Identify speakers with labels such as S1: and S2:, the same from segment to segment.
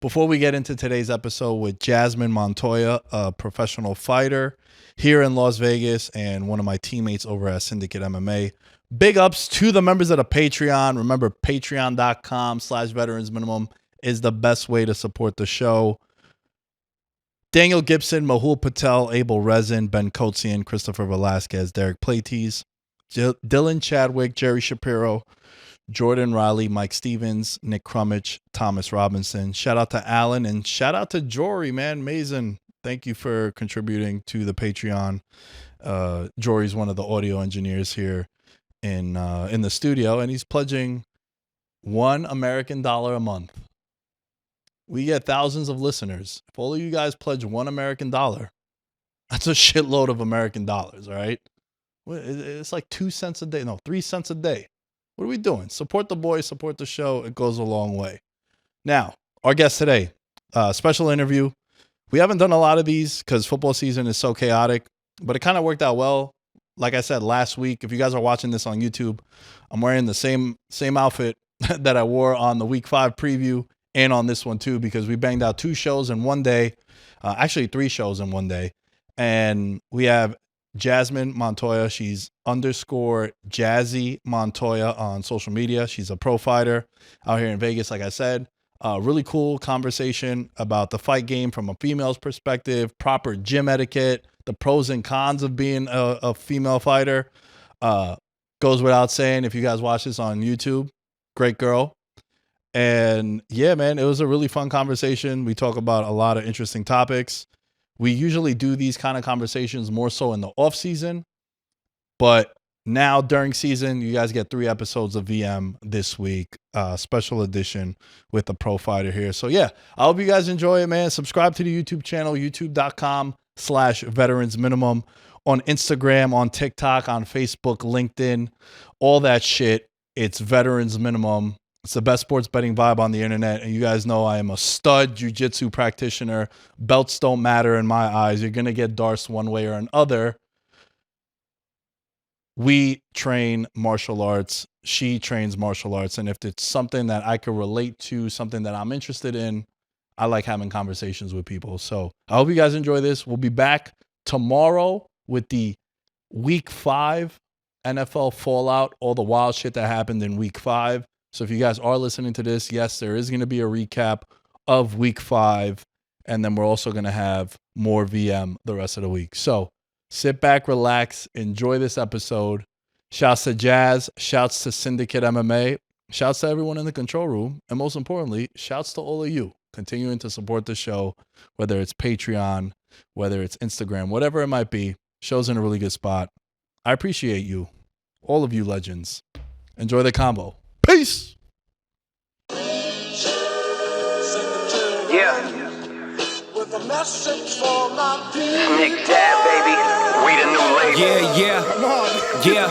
S1: Before we get into today's episode with Jasmine Montoya, a professional fighter here in Las Vegas and one of my teammates over at Syndicate MMA, big ups to the members of the Patreon. Remember, patreon.com/veteransminimum is the best way to support the show. Daniel Gibson, Mahul Patel, Abel Rezin, Ben Kotzian, Christopher Velasquez, Derek Platees, Dylan Chadwick, Jerry Shapiro, Jordan Riley, Mike Stevens, Nick Crummich, Thomas Robinson. Shout out to Alan and shout out to Jory, man. Mason, thank you for contributing to the Patreon. Jory's one of the audio engineers here in the studio, and he's pledging $1 American a month. We get thousands of listeners. If all of you guys pledge $1 American, that's a shitload of American dollars, all right? It's like 2 cents a day. No, 3 cents a day. What are we doing? Support the boys, support the show. It goes a long way. Now, our guest today, special interview. We haven't done a lot of these because football season is so chaotic, but it kind of worked out well. Like I said last week, if you guys are watching this on YouTube, I'm wearing the same outfit that I wore on the Week 5 preview and on this one too, because we banged out 2 shows in one day, actually 3 shows in one day. And we have Jasmine Montoya. She's _Jazzy Montoya on social media. She's a pro fighter out here in Vegas, like I said. Really cool conversation about the fight game from a female's perspective, proper gym etiquette, the pros and cons of being a female fighter. Goes without saying, if you guys watch this on YouTube, great girl. And yeah, man, it was a really fun conversation. We talk about a lot of interesting topics. We usually do these kind of conversations more so in the off season, but now during season, you guys get 3 episodes of VM this week, special edition with the pro fighter here. So yeah, I hope you guys enjoy it, man. Subscribe to the YouTube channel, youtube.com/veteransminimum, on Instagram, on TikTok, on Facebook, LinkedIn, all that shit. It's Veterans Minimum. It's the best sports betting vibe on the internet. And you guys know I am a stud jiu-jitsu practitioner. Belts don't matter in my eyes. You're going to get Darce one way or another. We train martial arts. She trains martial arts. And if it's something that I could relate to, something that I'm interested in, I like having conversations with people. So I hope you guys enjoy this. We'll be back tomorrow with the Week 5 NFL fallout, all the wild shit that happened in Week 5. So if you guys are listening to this, yes, there is going to be a recap of Week 5. And then we're also going to have more VM the rest of the week. So sit back, relax, enjoy this episode. Shouts to Jazz. Shouts to Syndicate MMA. Shouts to everyone in the control room. And most importantly, shouts to all of you continuing to support the show, whether it's Patreon, whether it's Instagram, whatever it might be. Show's in a really good spot. I appreciate you. All of you legends. Enjoy the combo. Peace.
S2: Yeah. Nick Dad, baby. We the new label.
S3: Yeah.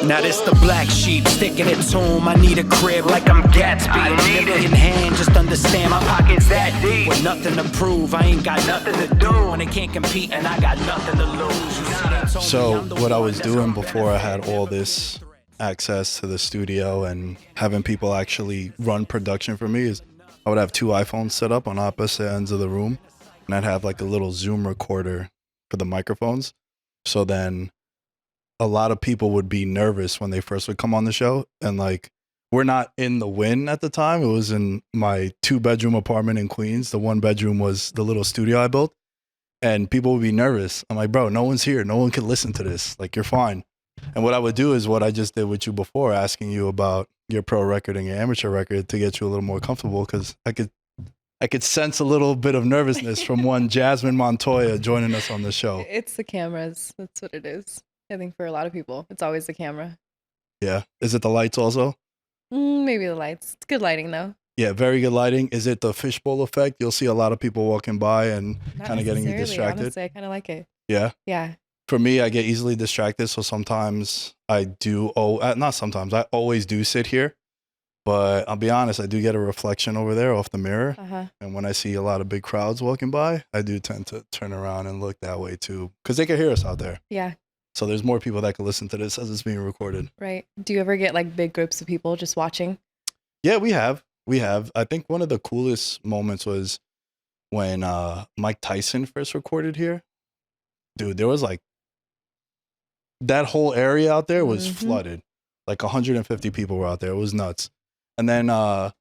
S3: Now this the black sheep, sticking it to him. I need a crib like I'm Gatsby.
S2: I need it.
S3: In hand, just understand my
S2: Pockets that deep.
S3: with nothing to prove. I ain't got nothing to do, and they can't compete, and I got nothing to lose.
S1: So what I was doing before I had all this access to the studio and having people actually run production for me is I would have 2 iPhones set up on opposite ends of the room, and I'd have like a little Zoom recorder for the microphones. So then a lot of people would be nervous when they first would come on the show, and like, we're not in the Wynn at the time. It was in my 2-bedroom apartment in Queens. The 1 bedroom was the little studio I built, and people would be nervous. I'm like, bro, no one's here. No one can listen to this. Like, you're fine. And what I would do is what I just did with you before, asking you about your pro record and your amateur record to get you a little more comfortable, because I could sense a little bit of nervousness from one Jasmine Montoya joining us on the show.
S4: It's the cameras. That's what it is. I think for a lot of people, it's always the camera.
S1: Yeah. Is it the lights also?
S4: Maybe the lights. It's good lighting though.
S1: Yeah, very good lighting. Is it the fishbowl effect? You'll see a lot of people walking by and
S4: Not
S1: kind of getting you
S4: necessarily,
S1: distracted.
S4: Honestly, I kind of like it.
S1: Yeah.
S4: Yeah.
S1: For me, I get easily distracted. So sometimes I do. Not sometimes. I always do sit here. But I'll be honest, I do get a reflection over there off the mirror. And when I see a lot of big crowds walking by, I do tend to turn around and look that way too, because they can hear us out there.
S4: Yeah.
S1: So there's more people that can listen to this as it's being recorded.
S4: Right. Do you ever get like big groups of people just watching?
S1: Yeah, we have. We have. I think one of the coolest moments was when Mike Tyson first recorded here. Dude, there was like that whole area out there was flooded. Like 150 people were out there. It was nuts. And then I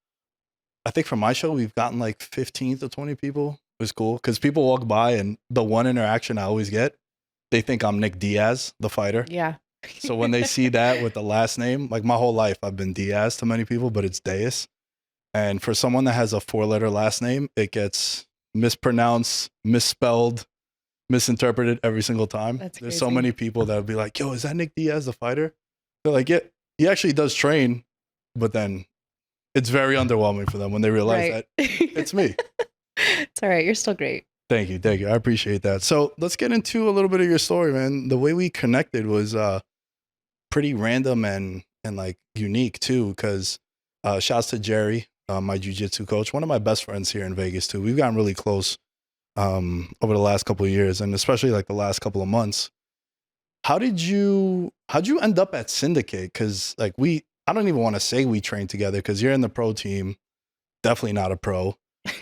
S1: think for my show, we've gotten like 15 to 20 people. It was cool because people walk by and the one interaction I always get, they think I'm Nick Diaz, the fighter.
S4: Yeah.
S1: So when they see that with the last name, like my whole life, I've been Diaz to many people, but it's Dais. And for someone that has a 4-letter last name, it gets mispronounced, misspelled, misinterpreted every single time. There's so many people that would be like, yo, is that Nick Diaz, the fighter? They're like, yeah, he actually does train, but then it's very underwhelming for them when they realize that it's me.
S4: It's all right. You're still great.
S1: Thank you. Thank you. I appreciate that. So let's get into a little bit of your story, man. The way we connected was pretty random and like unique too, because shouts to Jerry, my jiu-jitsu coach, one of my best friends here in Vegas too. We've gotten really close over the last couple of years, and especially like the last couple of months. How'd you end up at Syndicate? Because like I don't even want to say we trained together because you're in the pro team, definitely not a pro.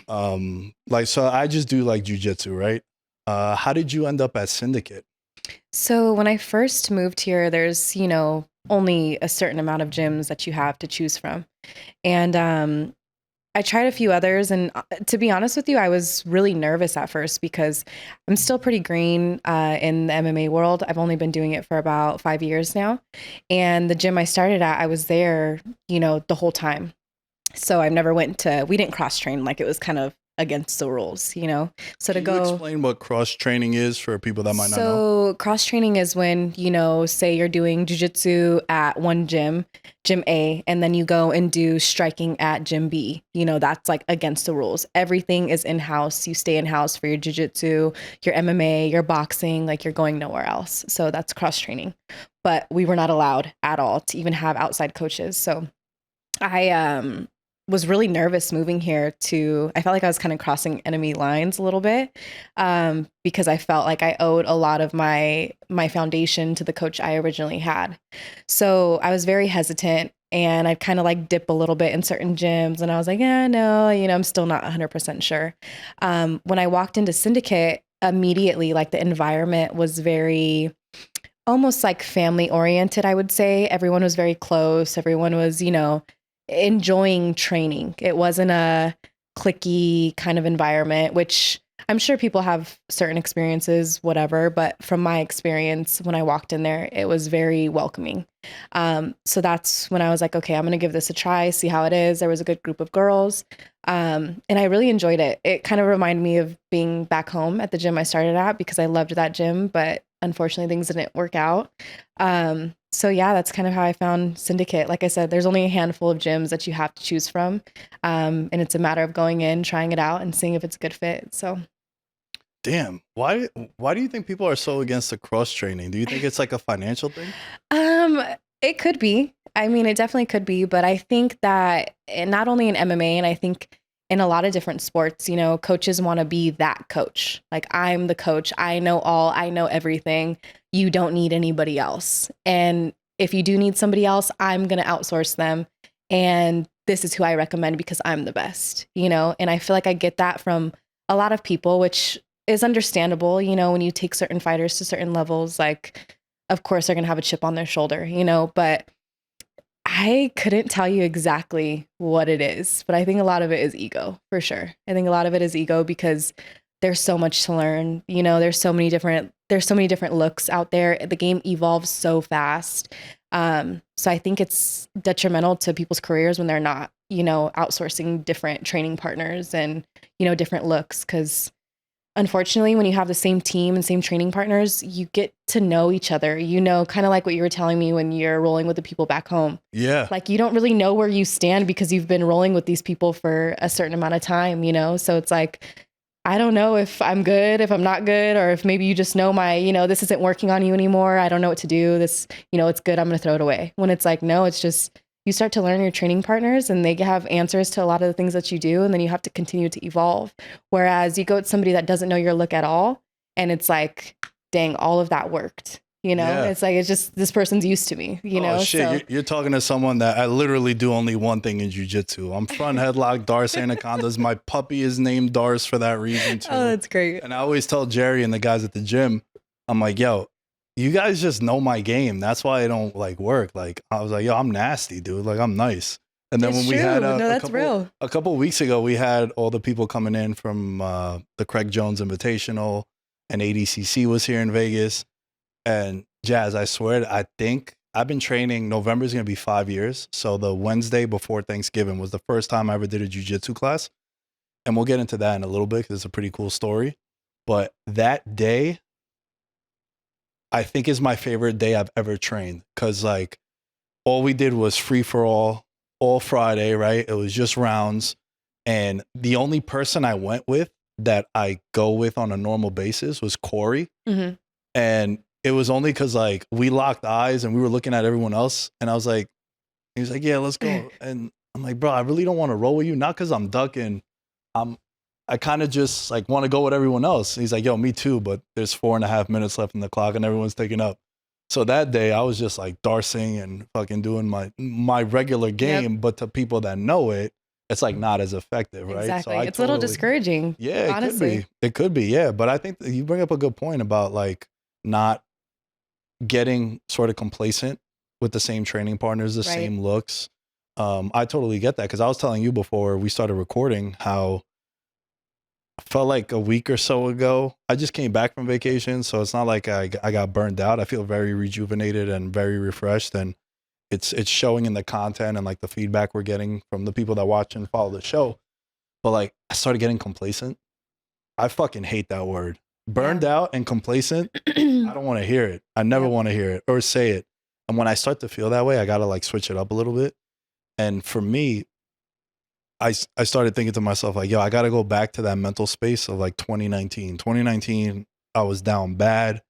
S1: Like, so I just do like jujitsu, right? How did you end up at Syndicate?
S4: So when I first moved here, there's, only a certain amount of gyms that you have to choose from. And I tried a few others. And to be honest with you, I was really nervous at first because I'm still pretty green in the MMA world. I've only been doing it for about 5 years now. And the gym I started at, I was there, the whole time. So we didn't cross train, like it was kind of against the rules, So
S1: Can you explain what cross training is for people that might not know?
S4: So cross training is when, say you're doing jujitsu at one gym A, and then you go and do striking at gym B. That's like against the rules. Everything is in-house. You stay in-house for your jujitsu, your MMA, your boxing, like you're going nowhere else. So that's cross training. But we were not allowed at all to even have outside coaches. So I was really nervous moving here I felt like I was kind of crossing enemy lines a little bit because I felt like I owed a lot of my foundation to the coach I originally had. So I was very hesitant and I'd kind of like dip a little bit in certain gyms and I was like, yeah, no, I'm still not 100% sure. When I walked into Syndicate, immediately, like the environment was very almost like family oriented, I would say. Everyone was very close. Everyone was, enjoying training. It wasn't a cliquey kind of environment, which I'm sure people have certain experiences, whatever. But from my experience, when I walked in there, it was very welcoming. So that's when I was like, okay, I'm going to give this a try, see how it is. There was a good group of girls. And I really enjoyed it. It kind of reminded me of being back home at the gym I started at because I loved that gym, but unfortunately things didn't work out. So yeah, that's kind of how I found Syndicate. Like I said, there's only a handful of gyms that you have to choose from. And it's a matter of going in, trying it out and seeing if it's a good fit. So.
S1: Damn. Why do you think people are so against the cross training? Do you think it's like a financial thing?
S4: It could be. I mean, it definitely could be, but I think that not only in MMA, and I think in a lot of different sports, coaches want to be that coach. Like, I'm the coach. I know all. I know everything. You don't need anybody else. And if you do need somebody else, I'm going to outsource them. And this is who I recommend because I'm the best, And I feel like I get that from a lot of people, which is understandable. When you take certain fighters to certain levels, like, of course, they're going to have a chip on their shoulder, but I couldn't tell you exactly what it is, but I think a lot of it is ego, for sure. I think a lot of it is ego because there's so much to learn. There's so many different looks out there. The game evolves so fast. So I think it's detrimental to people's careers when they're not, outsourcing different training partners and, different looks. Because unfortunately, when you have the same team and same training partners, you get to know each other, kind of like what you were telling me when you're rolling with the people back home.
S1: Yeah.
S4: Like, you don't really know where you stand because you've been rolling with these people for a certain amount of time, So it's like, I don't know if I'm good, if I'm not good, or if maybe you just know this isn't working on you anymore. I don't know what to do. This, it's good. I'm going to throw it away. When it's like, no, it's just, you start to learn your training partners and they have answers to a lot of the things that you do. And then you have to continue to evolve. Whereas you go with somebody that doesn't know your look at all. And it's like, dang, all of that worked. You know,
S1: Yeah.
S4: it's like, it's just, this person's used to me, you know?
S1: Oh shit,
S4: So
S1: you're talking to someone that I literally do only one thing in jiu-jitsu. I'm front headlock, Dars anacondas. My puppy is named Dars for that reason too.
S4: oh, that's great.
S1: And I always tell Jerry and the guys at the gym, I'm like, yo, you guys just know my game. That's why I don't like work. Like I was like, yo, I'm nasty, dude. Like I'm nice. And then
S4: It's
S1: when we had
S4: true. No, that's real.
S1: a couple weeks ago, we had all the people coming in from the Craig Jones Invitational, and ADCC was here in Vegas. And Jazz, I swear, I think I've been training. November is going to be 5 years. So the Wednesday before Thanksgiving was the first time I ever did a jiu-jitsu class. And we'll get into that in a little bit because it's a pretty cool story. But that day, I think is my favorite day I've ever trained. Because like all we did was free for all Friday, right? It was just rounds. And the only person I went with that I go with on a normal basis was Corey.
S4: Mm-hmm.
S1: And it was only because like we locked eyes and we were looking at everyone else. And I was like, he was like, yeah, let's go. And I'm like, bro, I really don't want to roll with you. Not because I'm ducking. I kind of just like want to go with everyone else. And he's like, yo, me too. But there's 4.5 minutes left in the clock and everyone's taking up. So that day I was just like darsing and fucking doing my regular game. Yep. But to people that know it, it's like not as effective, right?
S4: Exactly.
S1: So
S4: it's a little discouraging.
S1: Yeah,
S4: honestly.
S1: It could be. Yeah. But I think you bring up a good point about like not getting sort of complacent with the same training partners, the same looks. I totally get that because I was telling you before we started recording how I felt like a week or so ago, I just came back from vacation. So it's not like I got burned out. I feel very rejuvenated and very refreshed. And it's showing in the content and like the feedback we're getting from the people that watch and follow the show. But like I started getting complacent. I fucking hate that word. Burned out and complacent. I don't want to hear it. I never want to hear it or say it. And when I start to feel that way, I got to like switch it up a little bit. And for me, I started thinking to myself like, yo, I got to go back to that mental space of like 2019. 2019, I was down bad.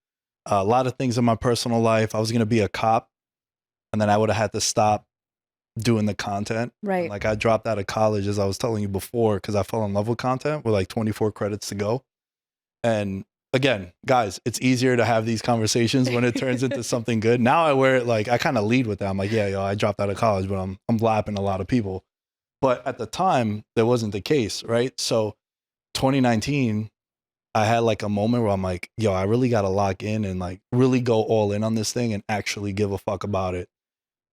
S1: A lot of things in my personal life. I was going to be a cop and then I would have had to stop doing the content.
S4: Right.
S1: And like I dropped out of college, as I was telling you before, because I fell in love with content with like 24 credits to go. And again, guys, it's easier to have these conversations when it turns into something good. Now I wear it like I kind of lead with that. I'm like, yeah, yo, I dropped out of college, but I'm lapping a lot of people. But at the time, that wasn't the case, right? So 2019, I had like a moment where I'm like, yo, I really got to lock in and like really go all in on this thing and actually give a fuck about it.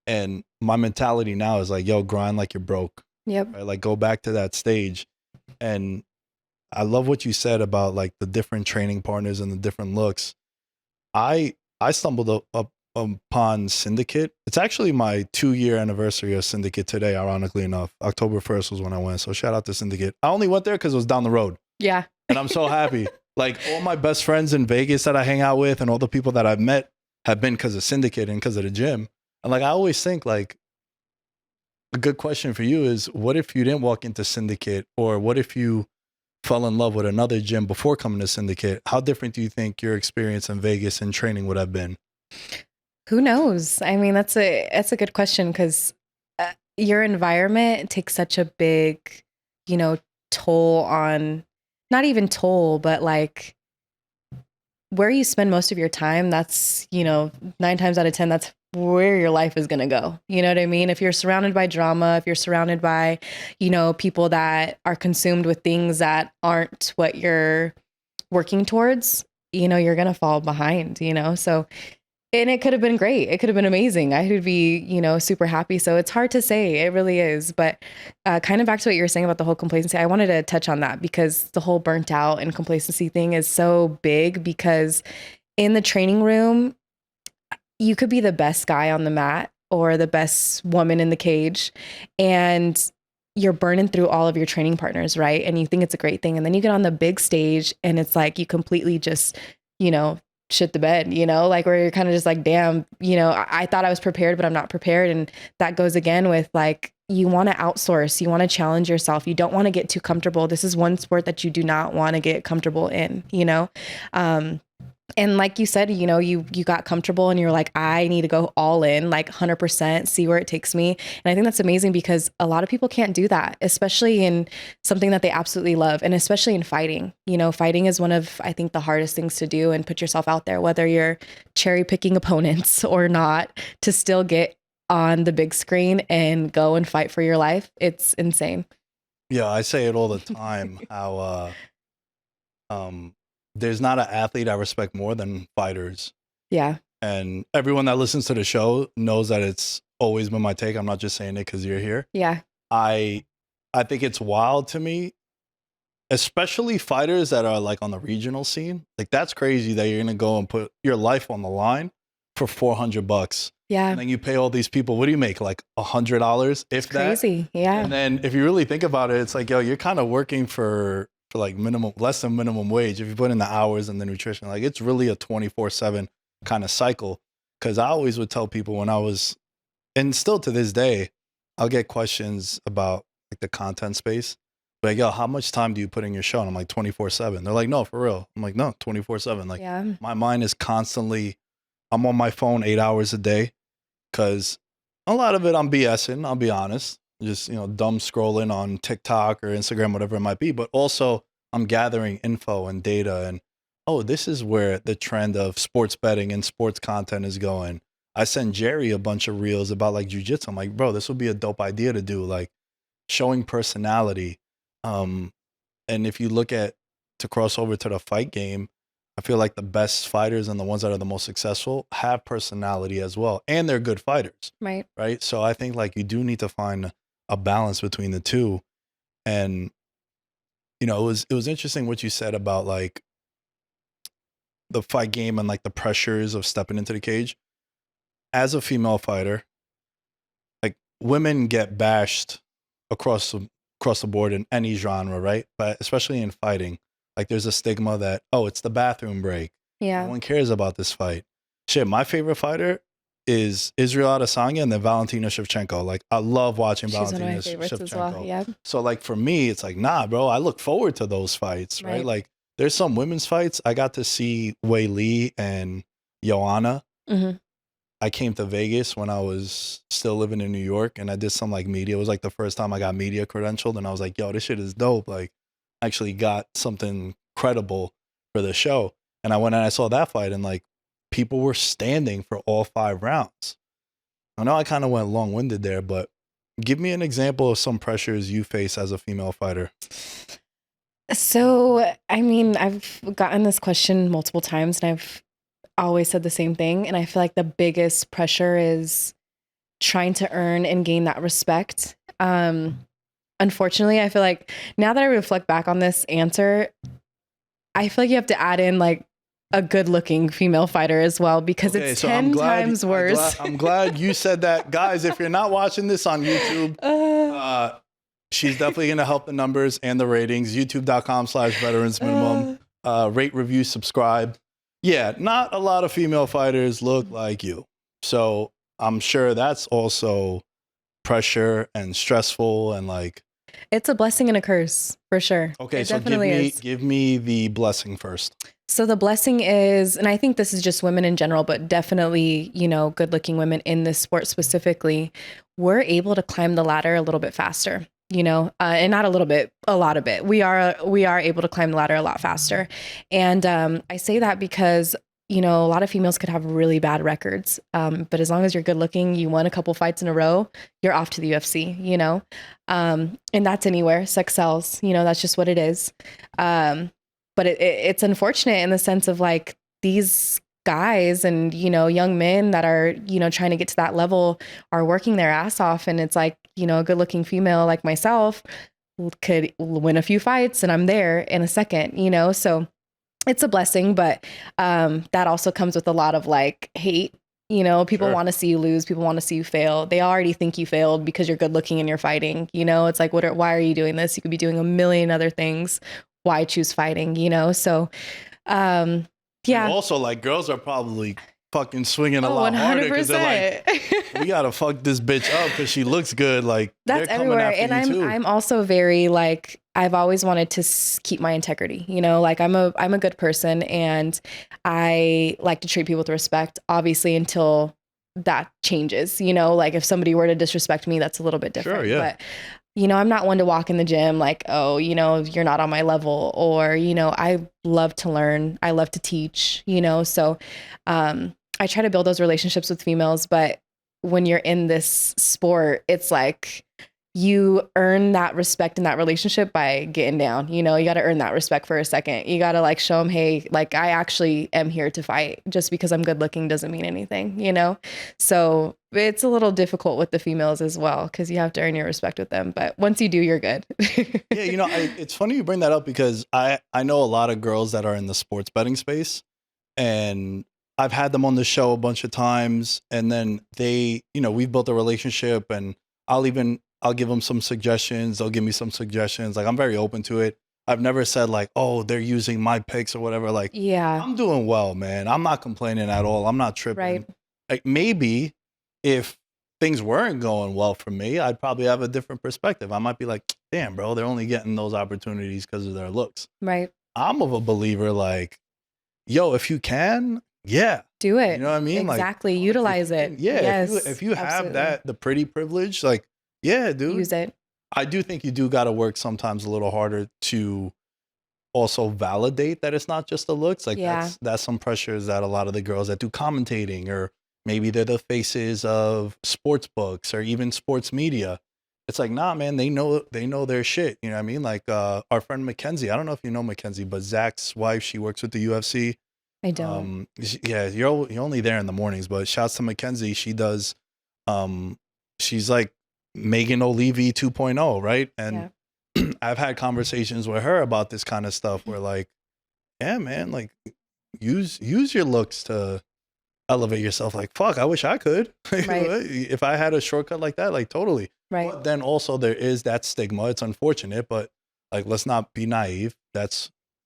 S1: And my mentality now is like, yo, grind like you're broke.
S4: Yep.
S1: Right? Like go back to that stage. And I love what you said about like the different training partners and the different looks. I stumbled up upon Syndicate. It's actually my 2-year anniversary of Syndicate today, ironically enough. October 1st was when I went. So shout out to Syndicate. I only went there because it was down the road.
S4: Yeah.
S1: And I'm so happy. Like all my best friends in Vegas that I hang out with and all the people that I've met have been because of Syndicate and because of the gym. And like I always think like a good question for you is what if you didn't walk into Syndicate, or what if you fell in love with another gym before coming to Syndicate? How different do you think your experience in Vegas and training would have been?
S4: Who knows? I mean, that's a good question because your environment takes such a big, toll on, not even toll, but like where you spend most of your time. That's, 9 times out of 10, that's where your life is going to go. You know what I mean? If you're surrounded by drama, if you're surrounded by, people that are consumed with things that aren't what you're working towards, you're going to fall behind, So, and it could have been great. It could have been amazing. I would be, super happy. So it's hard to say. It really is. But kind of back to what you were saying about the whole complacency, I wanted to touch on that because the whole burnt out and complacency thing is so big, because in the training room, you could be the best guy on the mat or the best woman in the cage, and you're burning through all of your training partners, right? And you think it's a great thing. And then you get on the big stage and it's like you completely just, shit the bed, like where you're kind of just like, damn, I thought I was prepared, but I'm not prepared. And that goes again with like, you want to outsource, you want to challenge yourself. You don't want to get too comfortable. This is one sport that you do not want to get comfortable in, And like you said, you know, you got comfortable and you're like, I need to go all in, like 100%, see where it takes me. And I think that's amazing because a lot of people can't do that, especially in something that they absolutely love. And especially in fighting, you know, fighting is one of, I think, the hardest things to do and put yourself out there, whether you're cherry picking opponents or not, to still get on the big screen and go and fight for your life. It's insane.
S1: Yeah, I say it all the time how there's not an athlete I respect more than fighters.
S4: Yeah.
S1: And everyone that listens to the show knows that it's always been my take. I'm not just saying it because you're here.
S4: Yeah.
S1: I think it's wild to me, especially fighters that are like on the regional scene. Like that's crazy that you're gonna go and put your life on the line for $400.
S4: Yeah.
S1: And then you pay all these people. What do you make? Like $100, if that?
S4: Crazy. Yeah.
S1: And then if you really think about it, it's like, yo, you're kind of working for like less than minimum wage if you put in the hours and the nutrition. Like it's really a 24/7 kind of cycle. Because I always would tell people when I was, and still to this day, I'll get questions about like the content space. Like, yo, how much time do you put in your show? And I'm like 24/7. They're like, no, for real. I'm like, no, 24/7. Like
S4: Yeah.
S1: my mind is constantly, I'm on my phone 8 hours a day because a lot of it I'm BSing, I'll be honest. Just, you know, dumb scrolling on TikTok or Instagram, whatever it might be. But also I'm gathering info and data and, oh, this is where the trend of sports betting and sports content is going. I sent Jerry a bunch of reels about like jujitsu. I'm like, bro, this would be a dope idea to do, like showing personality. And if you look at, to cross over to the fight game, I feel like the best fighters and the ones that are the most successful have personality as well. And they're good fighters.
S4: Right.
S1: Right. So I think like you do need to find a balance between the two. And, you know, it was interesting what you said about like the fight game and like the pressures of stepping into the cage. As a female fighter, like women get bashed across the board in any genre, right? But especially in fighting, like there's a stigma that, oh, it's the bathroom break.
S4: Yeah.
S1: No one cares about this fight. Shit, my favorite fighter is Israel Adesanya and then Valentina Shevchenko. Like I love watching
S4: She's one of
S1: Valentina
S4: my favorites
S1: Shevchenko.
S4: as well. Yeah.
S1: So like for me, it's like, nah, bro, I look forward to those fights, right? Like there's some women's fights. I got to see Wei Li and Joanna.
S4: Mm-hmm.
S1: I came to Vegas when I was still living in New York and I did some like media. It was like the first time I got media credentialed and I was like, yo, this shit is dope. Like I actually got something credible for the show. And I went and I saw that fight and like people were standing for all 5 rounds. I know I kind of went long-winded there, but give me an example of some pressures you face as a female fighter.
S4: So, I mean, I've gotten this question multiple times and I've always said the same thing. And I feel like the biggest pressure is trying to earn and gain that respect. Unfortunately, I feel like now that I reflect back on this answer, I feel like you have to add in like a good looking female fighter as well, because it's 10 times worse.
S1: I'm glad you said that. Guys, if you're not watching this on YouTube, she's definitely going to help the numbers and the ratings. YouTube.com/veterans minimum. Rate, review, subscribe. Yeah, not a lot of female fighters look like you. So I'm sure that's also pressure and stressful and like.
S4: It's a blessing and a curse for sure.
S1: Okay,
S4: it
S1: so give me the blessing first.
S4: So the blessing is, and I think this is just women in general, but definitely, you know, good looking women in this sport specifically, we're able to climb the ladder a little bit faster. You know, and not a little bit, a lot of it. We are able to climb the ladder a lot faster. And I say that because, you know, a lot of females could have really bad records. But as long as you're good looking, you won a couple fights in a row, you're off to the UFC, you know, and that's anywhere. Sex sells, you know, that's just what it is. But it's unfortunate in the sense of like these guys and, you know, young men that are, you know, trying to get to that level are working their ass off. And it's like, you know, a good looking female like myself could win a few fights and I'm there in a second, you know? So it's a blessing, but that also comes with a lot of like hate. You know, people want to see you lose. People want to see you fail. They already think you failed because you're good looking and you're fighting. You know, it's like, why are you doing this? You could be doing a million other things. Why choose fighting? You know? So, yeah.
S1: And also, like, girls are probably fucking swinging a lot harder because they're like, we gotta fuck this bitch up because she looks good. Like
S4: that's everywhere. And I'm also very like, I've always wanted to keep my integrity, you know, like I'm a good person and I like to treat people with respect, obviously, until that changes, you know, like if somebody were to disrespect me, that's a little bit different.
S1: Sure, yeah.
S4: But, you know, I'm not one to walk in the gym like, oh, you know, you're not on my level, or, you know, I love to learn. I love to teach, you know, so I try to build those relationships with females. But when you're in this sport, it's like, you earn that respect in that relationship by getting down. You know, you got to earn that respect for a second. You got to like show them, hey, like I actually am here to fight. Just because I'm good looking doesn't mean anything, you know? So it's a little difficult with the females as well, because you have to earn your respect with them. But once you do, you're good.
S1: Yeah, you know, it's funny you bring that up because I know a lot of girls that are in the sports betting space, and I've had them on the show a bunch of times, and then they, you know, we've built a relationship, and I'll give them some suggestions. They'll give me some suggestions. Like, I'm very open to it. I've never said like, oh, they're using my picks or whatever. Like,
S4: Yeah.
S1: I'm doing well, man. I'm not complaining at all. I'm not tripping.
S4: Right.
S1: Like, maybe if things weren't going well for me, I'd probably have a different perspective. I might be like, damn, bro, they're only getting those opportunities because of their looks.
S4: Right.
S1: I'm of a believer like, yo, if you can, yeah.
S4: Do it.
S1: You know what I mean?
S4: Exactly.
S1: Like,
S4: Utilize it.
S1: Yeah.
S4: Yes,
S1: If you have
S4: absolutely.
S1: that, the pretty privilege, like, yeah, dude.
S4: Use it.
S1: I do think you do got to work sometimes a little harder to also validate that it's not just the looks. Like,
S4: Yeah.
S1: that's some pressures that a lot of the girls that do commentating, or maybe they're the faces of sports books or even sports media. It's like, nah, man, they know their shit. You know what I mean? Like, our friend Mackenzie, I don't know if you know Mackenzie, but Zach's wife, she works with the UFC.
S4: I don't.
S1: Yeah, you're only there in the mornings, but shouts to Mackenzie. She does, she's like Megan O'Leary 2.0, right? And I've had conversations with her about this kind of stuff where like, yeah, man, like use your looks to elevate yourself. Like, fuck, I wish I could.
S4: Right.
S1: If I had a shortcut like that, like totally.
S4: Right.
S1: But then also there is that stigma. It's unfortunate, but like, let's not be naive.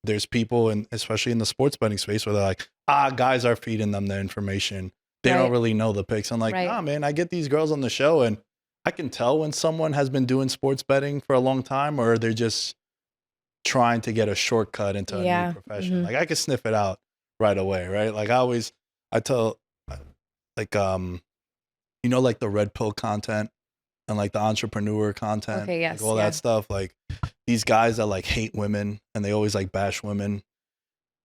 S1: There's people, and especially in the sports betting space, where they're like, guys are feeding them the information. They don't really know the picks. I'm like, nah, man, I get these girls on the show, and I can tell when someone has been doing sports betting for a long time, or they're just trying to get a shortcut into a new profession.
S4: Mm-hmm.
S1: Like, I can sniff it out right away, right? Like, I tell, like, you know, like the red pill content and like the entrepreneur content,
S4: Okay, yes,
S1: like all that stuff. Like, these guys that like hate women and they always like bash women.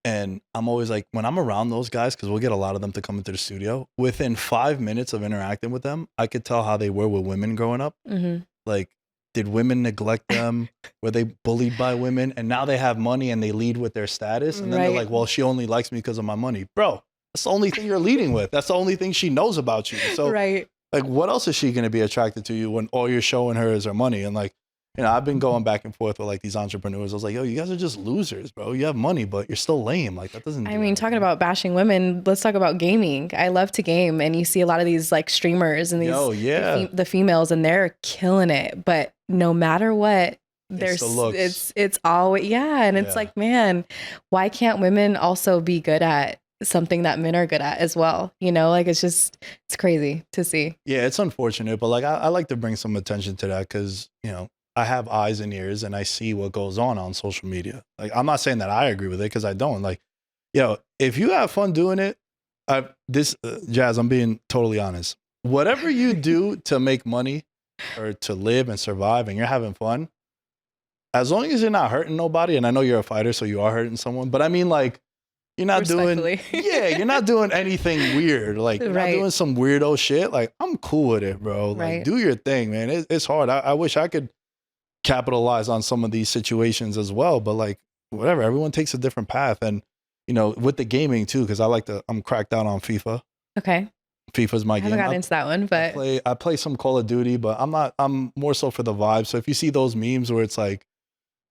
S1: And I'm always like, when I'm around those guys, because we'll get a lot of them to come into the studio, within 5 minutes of interacting with them, I could tell how they were with women growing up.
S4: Mm-hmm.
S1: Like, did women neglect them? Were they bullied by women? And now they have money and they lead with their status. And then they're like, well, she only likes me because of my money. Bro, that's the only thing you're leading with. That's the only thing she knows about you. So, like, what else is she going to be attracted to you when all you're showing her is her money? And like, you know, I've been going back and forth with like these entrepreneurs. I was like, yo, you guys are just losers, bro. You have money, but you're still lame. Like, that doesn't.
S4: I mean, talking about bashing women, let's talk about gaming. I love to game, and you see a lot of these like streamers and these the females, and they're killing it. But no matter what, there's it's always and it's like, man, why can't women also be good at something that men are good at as well? You know, like it's crazy to see.
S1: Yeah, it's unfortunate, but like I like to bring some attention to that because, you know, I have eyes and ears and I see what goes on social media. Like, I'm not saying that I agree with it because I don't. Like, yo, if you have fun doing it, Jazz, I'm being totally honest. Whatever you do to make money or to live and survive and you're having fun, as long as you're not hurting nobody, and I know you're a fighter, so you are hurting someone, but I mean, like, you're not doing, you're not doing anything weird. Like, you're not doing some weirdo shit. Like, I'm cool with it, bro. Like, do your thing, man. It's hard. I wish I could capitalize on some of these situations as well, but like, whatever, everyone takes a different path. And, you know, with the gaming too, because I'm cracked out on FIFA.
S4: Okay.
S1: FIFA's my game.
S4: I haven't gotten into that one, but
S1: I play some Call of Duty, but I'm more so for the vibe. So if you see those memes where it's like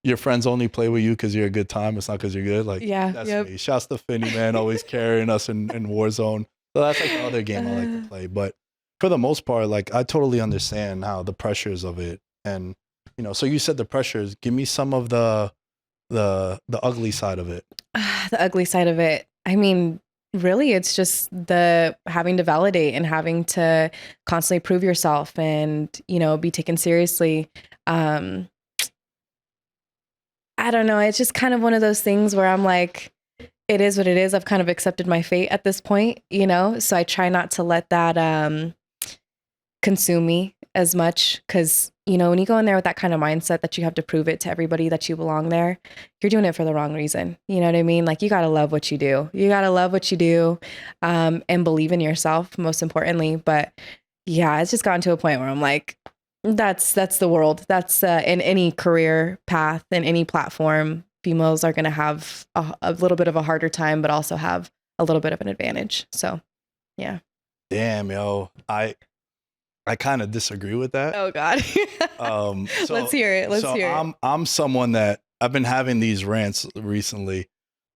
S1: your friends only play with you because you're a good time, it's not because you're good. Like, that's me. Shouts to Finney, man, always carrying us in Warzone. So that's like the other game I like to play. But for the most part, like, I totally understand how the pressures of it. And, you know, so you said the pressures. Give me some of the ugly side of it.
S4: The ugly side of it. I mean, really, it's just the having to validate and having to constantly prove yourself and, you know, be taken seriously. I don't know. It's just kind of one of those things where I'm like, it is what it is. I've kind of accepted my fate at this point, you know? So I try not to let that consume me as much. Cause, you know, when you go in there with that kind of mindset that you have to prove it to everybody that you belong there, you're doing it for the wrong reason. You know what I mean? Like, you got to love what you do. You got to love what you do, and believe in yourself, most importantly. But yeah, it's just gotten to a point where I'm like, that's the world. That's in any career path, in any platform, females are going to have a little bit of a harder time, but also have a little bit of an advantage. So, yeah.
S1: Damn, yo, I kind of disagree with that.
S4: Oh God. Let's hear it. Let's hear it.
S1: I'm someone that I've been having these rants recently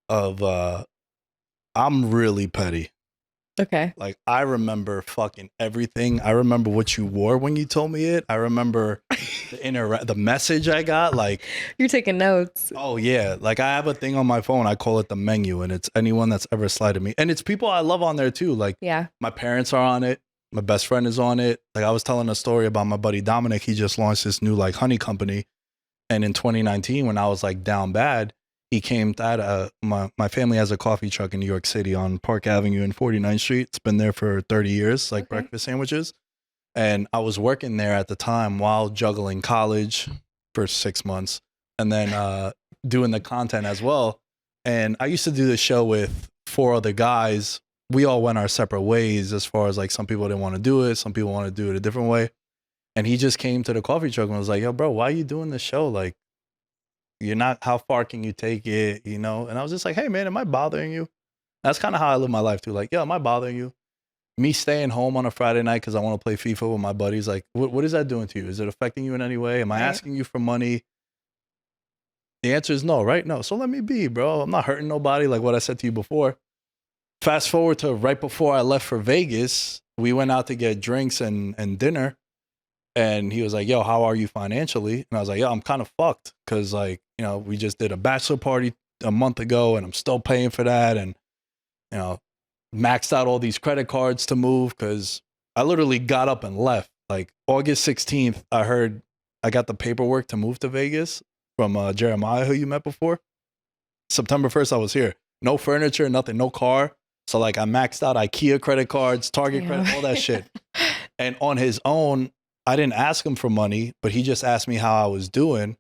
S1: of I'm really petty.
S4: Okay.
S1: Like, I remember fucking everything. I remember what you wore when you told me it. I remember the message I got. Like,
S4: you're taking notes.
S1: Oh yeah. Like, I have a thing on my phone. I call it the menu, and it's anyone that's ever slided me. And it's people I love on there too. Like,
S4: yeah,
S1: my parents are on it. My best friend is on it. Like, I was telling a story about my buddy Dominic. He just launched this new like honey company. And in 2019, when I was like down bad, he came to my family has a coffee truck in New York City on Park Avenue and 49th Street. It's been there for 30 years, like breakfast sandwiches. And I was working there at the time while juggling college for 6 months and then doing the content as well. And I used to do the show with 4 other guys. We all went our separate ways as far as like some people didn't want to do it. Some people want to do it a different way. And he just came to the coffee truck and was like, yo, bro, why are you doing this show? Like, you're not, how far can you take it? You know? And I was just like, hey man, am I bothering you? That's kind of how I live my life too. Like, yo, am I bothering you? Me staying home on a Friday night because I want to play FIFA with my buddies. Like, what is that doing to you? Is it affecting you in any way? Am I asking you for money? The answer is no, right? No. So let me be, bro. I'm not hurting nobody, like what I said to you before. Fast forward to right before I left for Vegas, we went out to get drinks and dinner. And he was like, yo, how are you financially? And I was like, yo, I'm kind of fucked because, like, you know, we just did a bachelor party a month ago and I'm still paying for that. And, you know, maxed out all these credit cards to move because I literally got up and left. Like, August 16th, I heard I got the paperwork to move to Vegas from Jeremiah, who you met before. September 1st, I was here. No furniture, nothing, no car. So, like, I maxed out IKEA credit cards, Target credit, all that shit. And on his own, I didn't ask him for money, but he just asked me how I was doing.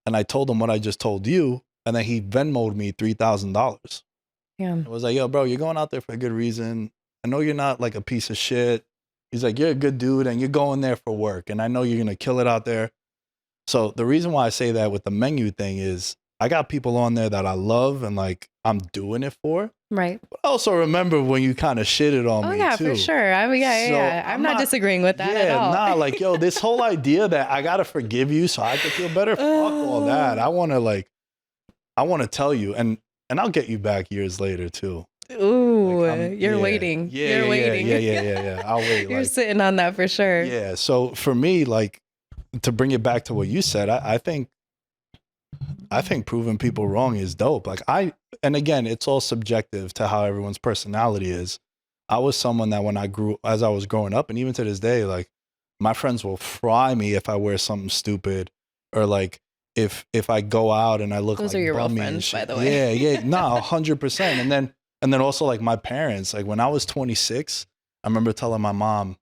S1: And I told him what I just told you. And then he Venmo'd me $3,000.
S4: Yeah.
S1: I was like, yo, bro, you're going out there for a good reason. I know you're not like a piece of shit. He's like, you're a good dude and you're going there for work. And I know you're going to kill it out there. So the reason why I say that with the menu thing is I got people on there that I love and like I'm doing it for.
S4: Right.
S1: But I also remember when you kind of shitted on me.
S4: Oh yeah,
S1: too.
S4: for sure. I mean, yeah. I'm not disagreeing with that at all.
S1: Nah, like, yo, this whole idea that I gotta forgive you so I can feel better. Fuck all that. I want to tell you, and I'll get you back years later too.
S4: Ooh, like, you're waiting.
S1: Yeah,
S4: you're waiting.
S1: Yeah. I'll wait.
S4: You're sitting on that for sure.
S1: Yeah. So for me, like, to bring it back to what you said, I think proving people wrong is dope. Like, and again, it's all subjective to how everyone's personality is. I was someone that as I was growing up, and even to this day, like, my friends will fry me if I wear something stupid, or like if I go out and I look
S4: those
S1: like
S4: are your real
S1: bummy
S4: friends, by the way.
S1: Yeah, no, 100%. And then also like my parents, like when I was 26, I remember telling my mom,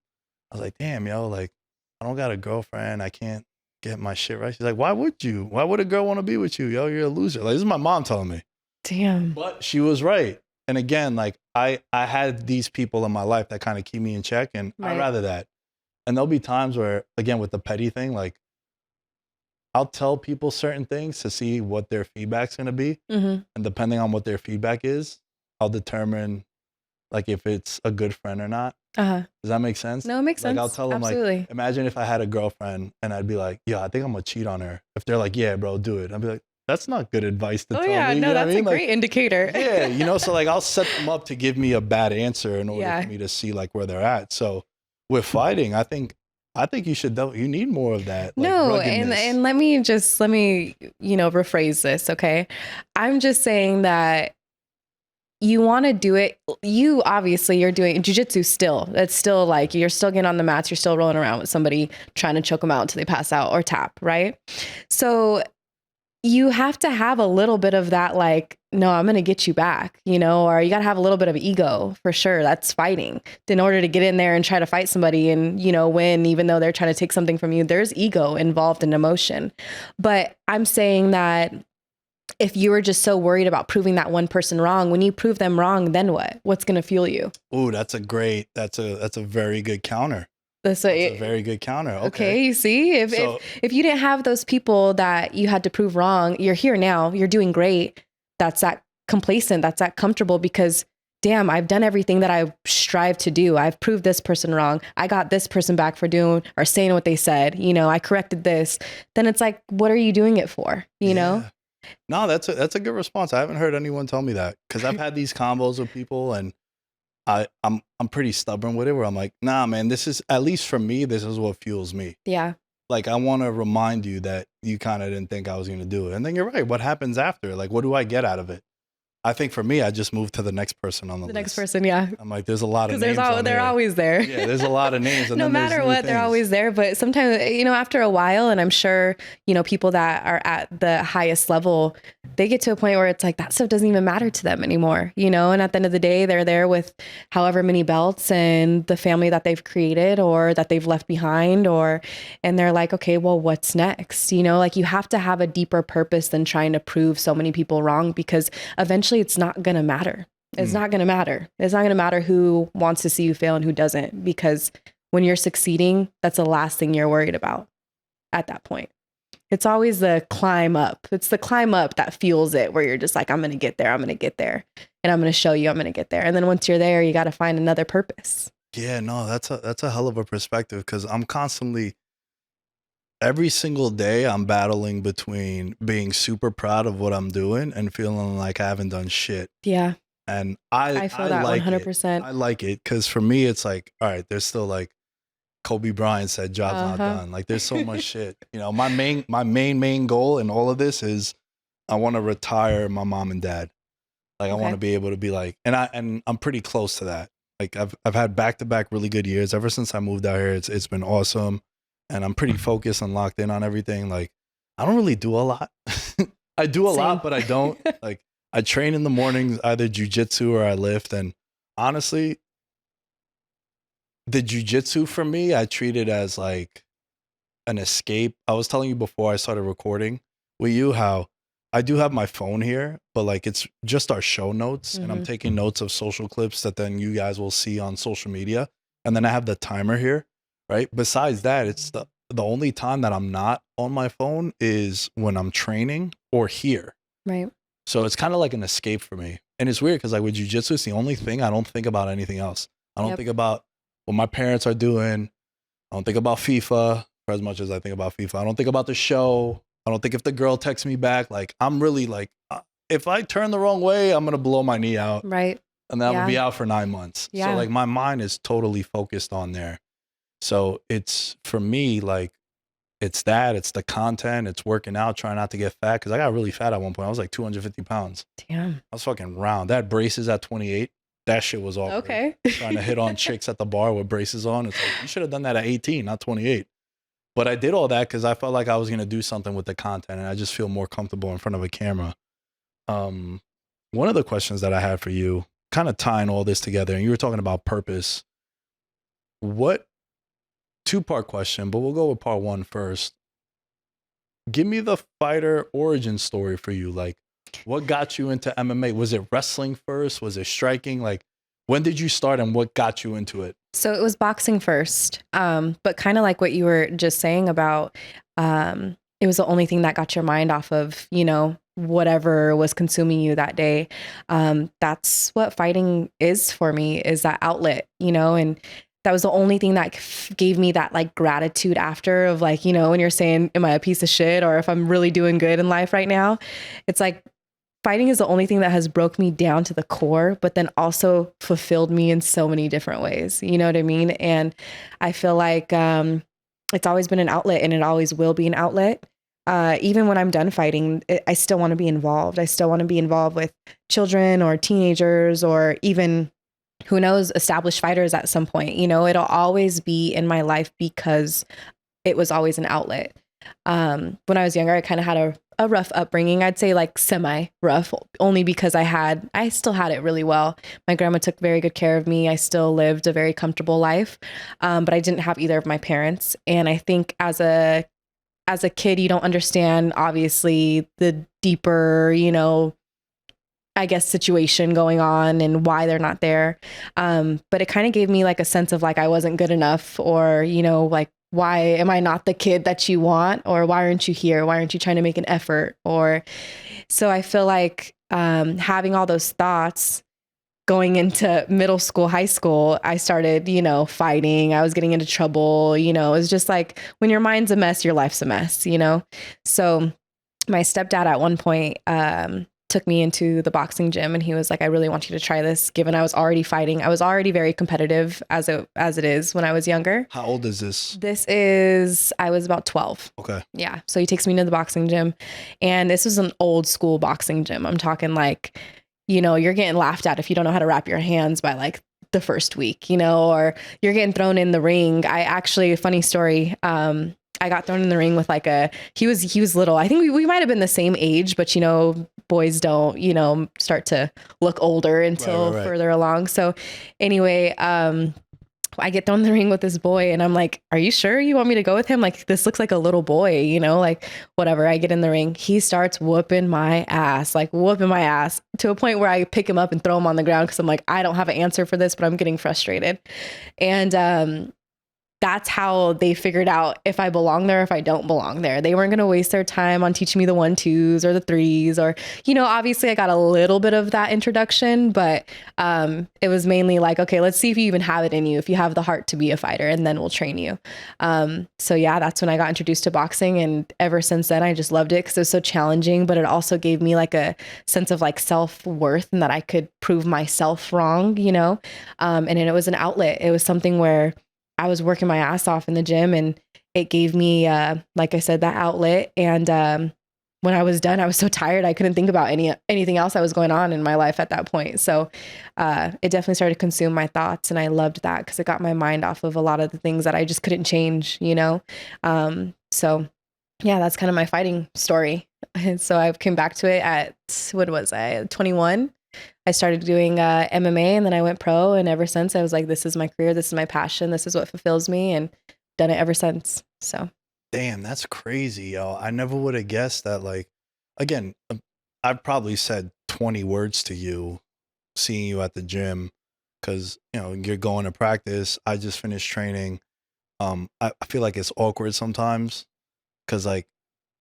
S1: I was like, damn, yo, like I don't got a girlfriend, I can't get my shit right. She's like, why would you? Why would a girl want to be with you? Yo, you're a loser. Like, this is my mom telling me.
S4: Damn.
S1: But she was right. And again, like I had these people in my life that kind of keep me in check, and I'd rather that. And there'll be times where, again, with the petty thing, like I'll tell people certain things to see what their feedback's going to be. Mm-hmm. And depending on what their feedback is, I'll determine like if it's a good friend or not. Uh-huh. Does that make sense?
S4: No, it makes sense.
S1: Like I'll tell them, like, imagine if I had a girlfriend and I'd be like, yo, I think I'm going to cheat on her. If they're like, yeah, bro, do it. I'd be like, that's not good advice to tell me.
S4: Yeah, no, that's a great indicator.
S1: Yeah, you know, so like I'll set them up to give me a bad answer in order for me to see like where they're at. So with fighting, I think you need more of that. Like,
S4: no,
S1: ruggedness.
S4: and let me rephrase this, okay? I'm just saying that you want to do it. You obviously you're doing jiu-jitsu still. That's still like you're still getting on the mats. You're still rolling around with somebody trying to choke them out until they pass out or tap, right? So you have to have a little bit of that, like, no, I'm going to get you back, you know, or you got to have a little bit of ego for sure. That's fighting. In order to get in there and try to fight somebody and, you know, win, even though they're trying to take something from you, there's ego involved in emotion. But I'm saying that if you were just so worried about proving that one person wrong, when you prove them wrong, then what? What's going to fuel you?
S1: Ooh, that's a very good counter.
S4: That's
S1: a very good counter. Okay.
S4: You see, if you didn't have those people that you had to prove wrong, you're here now, you're doing great. That's that complacent, that's that comfortable, because damn, I've done everything that I strive to do. I've proved this person wrong. I got this person back for doing or saying what they said. You know, I corrected this. Then it's like, what are you doing it for? You know?
S1: No, that's a good response. I haven't heard anyone tell me that, because I've had these combos with people, and I'm pretty stubborn with it, where I'm like, nah, man, this is, at least for me, this is what fuels me.
S4: Yeah.
S1: Like, I want to remind you that you kind of didn't think I was going to do it. And then you're right. What happens after? Like, what do I get out of it? I think for me, I just moved to the next person on the list.
S4: Next person, yeah.
S1: I'm like, there's a lot of names.
S4: Because they're always there.
S1: Yeah, there's a lot of names. And
S4: no matter what, they're always there. But sometimes, you know, after a while, and I'm sure, you know, people that are at the highest level, they get to a point where it's like that stuff doesn't even matter to them anymore, you know? And at the end of the day, they're there with however many belts and the family that they've created or that they've left behind, and they're like, okay, well, what's next? You know, like, you have to have a deeper purpose than trying to prove so many people wrong, because eventually it's not going to matter. It's not going to matter. It's not going to matter who wants to see you fail and who doesn't, because when you're succeeding, that's the last thing you're worried about at that point. It's always the climb up. It's the climb up that fuels it, where you're just like, I'm going to get there. I'm going to get there. And I'm going to show you I'm going to get there. And then once you're there, you got to find another purpose.
S1: Yeah, no, that's a hell of a perspective, because I'm constantly, every single day, I'm battling between being super proud of what I'm doing and feeling like I haven't done shit.
S4: Yeah.
S1: And I
S4: feel that
S1: like
S4: 100%.
S1: I like it, because for me, it's like, all right, there's still, like Kobe Bryant said, job's not done. Like, there's so much shit. You know, my main goal in all of this is I want to retire my mom and dad. Like, I want to be able to be like, and I'm pretty close to that. Like, I've had back-to-back really good years ever since I moved out here. It's been awesome, and I'm pretty focused and locked in on everything. Like, I don't really do a lot. I do a lot, but I don't. Like, I train in the mornings, either jujitsu or I lift, and honestly, the jujitsu for me, I treat it as like an escape. I was telling you before I started recording with you how I do have my phone here, but like, it's just our show notes, and I'm taking notes of social clips that then you guys will see on social media. And then I have the timer here, right? Besides that, it's the only time that I'm not on my phone is when I'm training or here.
S4: Right.
S1: So it's kind of like an escape for me. And it's weird, because like with jujitsu, it's the only thing I don't think about anything else. I don't think about what my parents are doing. I don't think about FIFA for as much as I think about FIFA. I don't think about the show. I don't think if the girl texts me back. Like, I'm really like, if I turn the wrong way, I'm going to blow my knee out.
S4: Right.
S1: And then I'm going to be out for 9 months. So like, my mind is totally focused on there. So it's, for me, like, it's the content, it's working out, trying not to get fat. Because I got really fat at one point. I was like 250 pounds.
S4: Damn.
S1: I was fucking round. That braces at 28. That shit was awkward.
S4: Okay.
S1: Trying to hit on chicks at the bar with braces on. It's like, you should have done that at 18, not 28. But I did all that because I felt like I was going to do something with the content, and I just feel more comfortable in front of a camera. One of the questions that I had for you, kind of tying all this together, and you were talking about purpose. Two-part question, but we'll go with part one first. Give me the fighter origin story for you. Like, what got you into MMA? Was it wrestling first? Was it striking? Like, when did you start, and what got you into it?
S4: So it was boxing first. But kind of like what you were just saying about, it was the only thing that got your mind off of, you know, whatever was consuming you that day. That's what fighting is for me, is that outlet, you know, and that was the only thing that gave me that like gratitude after, of like, you know, when you're saying, am I a piece of shit, or if I'm really doing good in life right now, it's like, fighting is the only thing that has broke me down to the core, but then also fulfilled me in so many different ways. You know what I mean? And I feel like it's always been an outlet, and it always will be an outlet. Even when I'm done fighting, I still want to be involved. I still want to be involved with children or teenagers, or even, who knows, established fighters at some point. You know, it'll always be in my life because it was always an outlet. When I was younger, I kind of had a rough upbringing. I'd say like semi rough, only because I still had it really well. My grandma took very good care of me. I still lived a very comfortable life. But I didn't have either of my parents. And I think as a kid, you don't understand, obviously, the deeper, I guess, situation going on and why they're not there. But it kind of gave me like a sense of like I wasn't good enough, or, like, why am I not the kid that you want? Or why aren't you here? Why aren't you trying to make an effort? Or so I feel like having all those thoughts going into middle school, high school, I started, fighting. I was getting into trouble. It was just like when your mind's a mess, your life's a mess, So my stepdad at one point took me into the boxing gym, and he was like, I really want you to try this, given I was already fighting. I was already very competitive as it is when I was younger.
S1: How old is this?
S4: I was about 12.
S1: Okay.
S4: Yeah. So he takes me to the boxing gym, and this was an old school boxing gym. I'm talking like, you're getting laughed at if you don't know how to wrap your hands by like the first week, or you're getting thrown in the ring. A funny story. I got thrown in the ring with like he was little. I think we might've been the same age, but boys don't, start to look older until further along. So anyway, I get thrown in the ring with this boy, and I'm like, are you sure you want me to go with him? Like, this looks like a little boy, like whatever. I get in the ring. He starts whooping my ass to a point where I pick him up and throw him on the ground, because I'm like, I don't have an answer for this, but I'm getting frustrated. And that's how they figured out if I belong there, if I don't belong there. They weren't going to waste their time on teaching me the 1-2s or the 3s, or, obviously I got a little bit of that introduction, but it was mainly like, okay, let's see if you even have it in you, if you have the heart to be a fighter, and then we'll train you. So yeah, that's when I got introduced to boxing. And ever since then, I just loved it because it was so challenging, but it also gave me like a sense of like self-worth, and that I could prove myself wrong, and then it was an outlet. It was something where I was working my ass off in the gym, and it gave me, like I said, that outlet. And when I was done, I was so tired, I couldn't think about anything else that was going on in my life at that point. So it definitely started to consume my thoughts, and I loved that because it got my mind off of a lot of the things that I just couldn't change, So yeah, that's kind of my fighting story. And so I came back to it at, 21. I started doing MMA, and then I went pro. And ever since, I was like, this is my career. This is my passion. This is what fulfills me, and done it ever since. So.
S1: Damn, that's crazy, yo. I never would have guessed that. Like, again, I've probably said 20 words to you seeing you at the gym, because, you're going to practice. I just finished training. I feel like it's awkward sometimes, because like,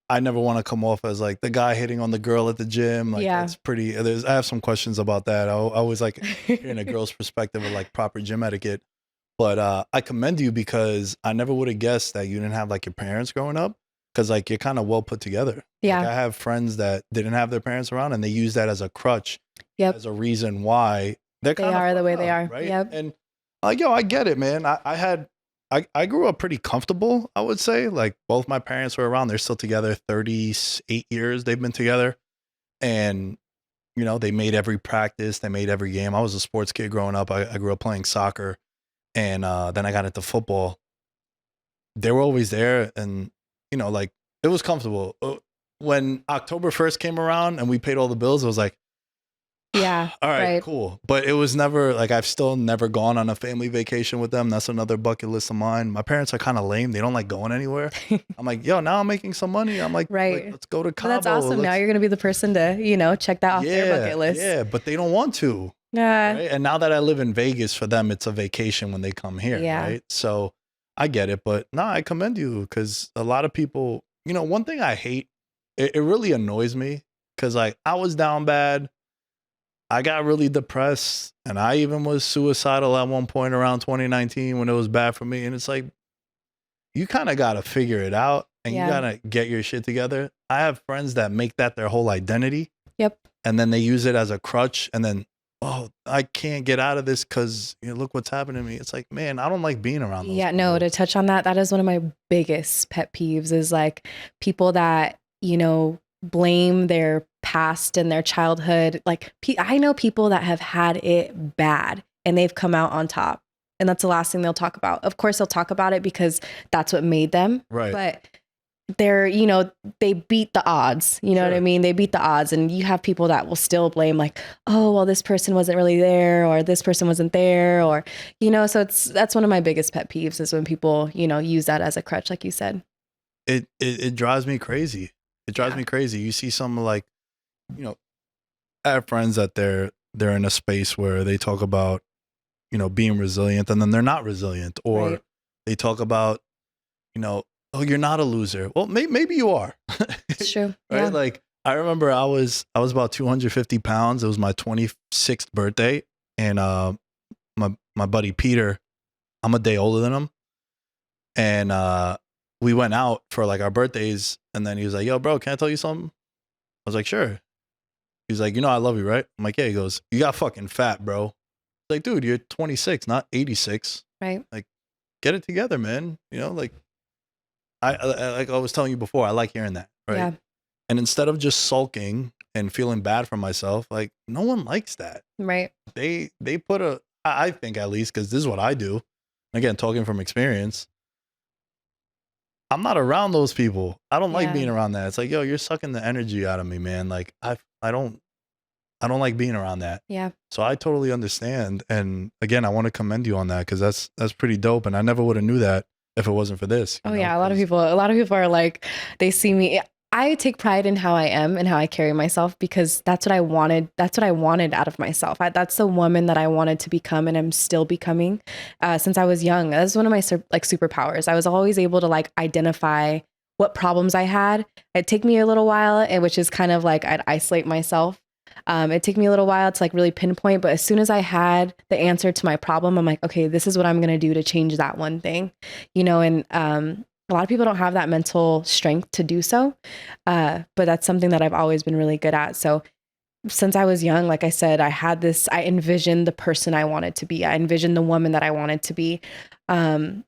S1: I never want to come off as like the guy hitting on the girl at the gym. Like, that's pretty, I have some questions about that. I always like hearing a girl's perspective of like proper gym etiquette. But I commend you, because I never would have guessed that you didn't have like your parents growing up, because like you're kind of well put together.
S4: Yeah.
S1: Like, I have friends that didn't have their parents around, and they use that as a crutch, as a reason why they are
S4: the way they are.
S1: Right.
S4: Yep.
S1: And I get it, man. I grew up pretty comfortable, I would say. Like, both my parents were around. They're still together. 38 years they've been together. And, they made every practice. They made every game. I was a sports kid growing up. I grew up playing soccer. And then I got into football. They were always there. And, like, it was comfortable. When October 1st came around and we paid all the bills, it was like,
S4: yeah,
S1: all right, cool. But it was never like, I've still never gone on a family vacation with them. That's another bucket list of mine. My parents are kind of lame. They don't like going anywhere. I'm like, yo, now I'm making some money. I'm like, let's go to Cabo.
S4: But that's awesome. Now you're going to be the person to, check that off their bucket list.
S1: Yeah, but they don't want to.
S4: Yeah.
S1: Right? And now that I live in Vegas, for them, it's a vacation when they come here.
S4: Yeah.
S1: Right. So I get it. But I commend you, because a lot of people, one thing I hate, it really annoys me, because like, I was down bad. I got really depressed, and I even was suicidal at one point around 2019 when it was bad for me. And it's like, you kind of got to figure it out, and you got to get your shit together. I have friends that make that their whole identity.
S4: Yep.
S1: And then they use it as a crutch, and then, I can't get out of this because look what's happened to me. It's like, man, I don't like being around those people.
S4: No, to touch on that is one of my biggest pet peeves, is like people that, blame their past and their childhood. Like, I know people that have had it bad and they've come out on top, and that's the last thing they'll talk about. Of course, they'll talk about it because that's what made them.
S1: Right.
S4: But they're, you know, they beat the odds, you know what I
S1: Sure.
S4: mean? They beat the odds, and you have people that will still blame like, oh, well, this person wasn't really there, or this person wasn't there, or, you know, so that's one of my biggest pet peeves is when people, you know, use that as a crutch, like you said.
S1: It drives me crazy. It drives
S4: Yeah.
S1: me crazy. You see some like, you know, I have friends that they're in a space where they talk about, you know, being resilient and then they're not resilient, or
S4: Right.
S1: they talk about, you know, oh, you're not a loser. Well, maybe you are.
S4: It's true.
S1: Right?
S4: Yeah.
S1: Like I remember I was about 250 pounds. It was my 26th birthday, and my buddy Peter, I'm a day older than him, and we went out for like our birthdays, and then he was like, "Yo, bro, can I tell you something?" I was like, "Sure." He's like, "You know, I love you, right?" I'm like, "Yeah." He goes, "You got fucking fat, bro." Like, dude, you're 26, not 86.
S4: Right.
S1: Like, get it together, man. You know, like like I was telling you before, I like hearing that, right?
S4: Yeah.
S1: And instead of just sulking and feeling bad for myself, like no one likes that.
S4: Right.
S1: They put I think at least, because this is what I do. Again, talking from experience, I'm not around those people. I don't like
S4: Yeah.
S1: being around that. It's like, yo, you're sucking the energy out of me, man. Like I don't like being around that.
S4: Yeah.
S1: So I totally understand. And again, I want to commend you on that, because that's pretty dope. And I never would have knew that if it wasn't for this.
S4: Oh
S1: you know,
S4: yeah, a lot of
S1: 'cause-
S4: people are like, they see me. I take pride in how I am and how I carry myself, because that's what I wanted. That's what I wanted out of myself. That's the woman that I wanted to become, and I'm still becoming since I was young. That's one of my like superpowers. I was always able to like identify what problems I had. It'd take me a little while, and which is kind of like I'd isolate myself. It'd take me a little while to like really pinpoint, but as soon as I had the answer to my problem, I'm like, okay, this is what I'm going to do to change that one thing, you know, and a lot of people don't have that mental strength to do so. But that's something that I've always been really good at. So since I was young, like I said, I envisioned the person I wanted to be. I envisioned the woman that I wanted to be. And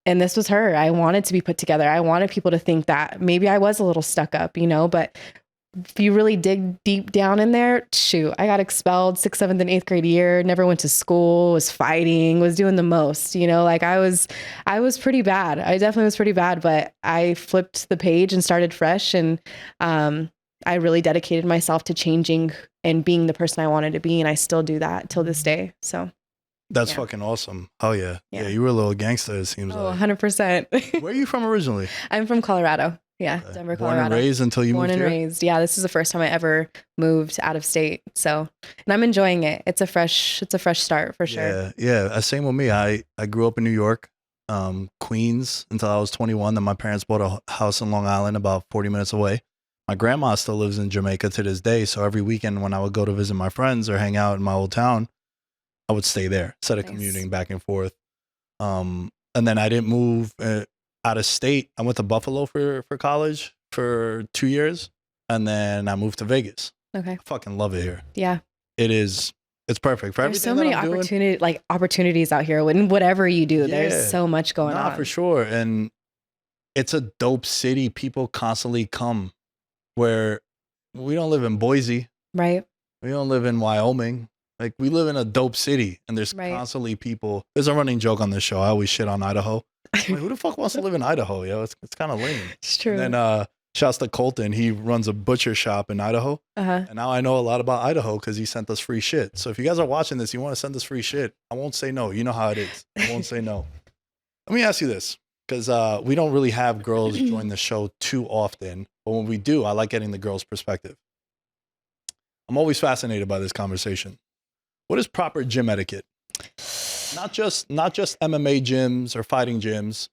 S4: this was her. I wanted to be put together. I wanted people to think that maybe I was a little stuck up, you know, but if you really dig deep down in there, shoot, I got expelled 6th, 7th, and 8th grade year, never went to school, was fighting, was doing the most, you know, like I was pretty bad. I definitely was pretty bad, but I flipped the page and started fresh. And I really dedicated myself to changing and being the person I wanted to be. And I still do that till this day. So
S1: That's
S4: Yeah.
S1: fucking awesome. Oh yeah.
S4: Yeah.
S1: Yeah, you were a little gangster, it seems
S4: oh,
S1: like.
S4: 100%.
S1: Where are you from originally?
S4: I'm from Colorado. Yeah. Denver,
S1: Born
S4: Colorado.
S1: and raised until you
S4: Born
S1: moved
S4: and
S1: here?
S4: raised. Yeah, this is the first time I ever moved out of state. So, and I'm enjoying it. It's a fresh start for sure.
S1: Yeah, yeah. Same with me. I grew up in New York, Queens, until I was 21. Then my parents bought a house in Long Island, about 40 minutes away. My grandma still lives in Jamaica to this day. So every weekend when I would go to visit my friends or hang out in my old town, I would stay there instead of
S4: Nice.
S1: commuting back and forth. And then I didn't move out of state. I went to Buffalo for college for 2 years, and then I moved to Vegas.
S4: Okay.
S1: I fucking love it here.
S4: Yeah.
S1: It's perfect for
S4: There's so
S1: everything
S4: many
S1: that I'm doing.
S4: opportunities out here when whatever you do,
S1: Yeah.
S4: there's so much going
S1: Nah,
S4: on.
S1: for sure. And it's a dope city. People constantly come, where we don't live in Boise.
S4: Right.
S1: We don't live in Wyoming. Like, we live in a dope city, and there's
S4: Right.
S1: constantly people. There's a running joke on this show. I always shit on Idaho. Like, who the fuck wants to live in Idaho, yo? It's kind of lame.
S4: It's true.
S1: And then shouts to Colton. He runs a butcher shop in Idaho.
S4: Uh-huh.
S1: And now I know a lot about Idaho because he sent us free shit. So if you guys are watching this, you want to send us free shit, I won't say no. You know how it is. I won't say no. Let me ask you this, because we don't really have girls join the show too often. But when we do, I like getting the girls' perspective. I'm always fascinated by this conversation. What is proper gym etiquette? Not just MMA gyms or fighting gyms,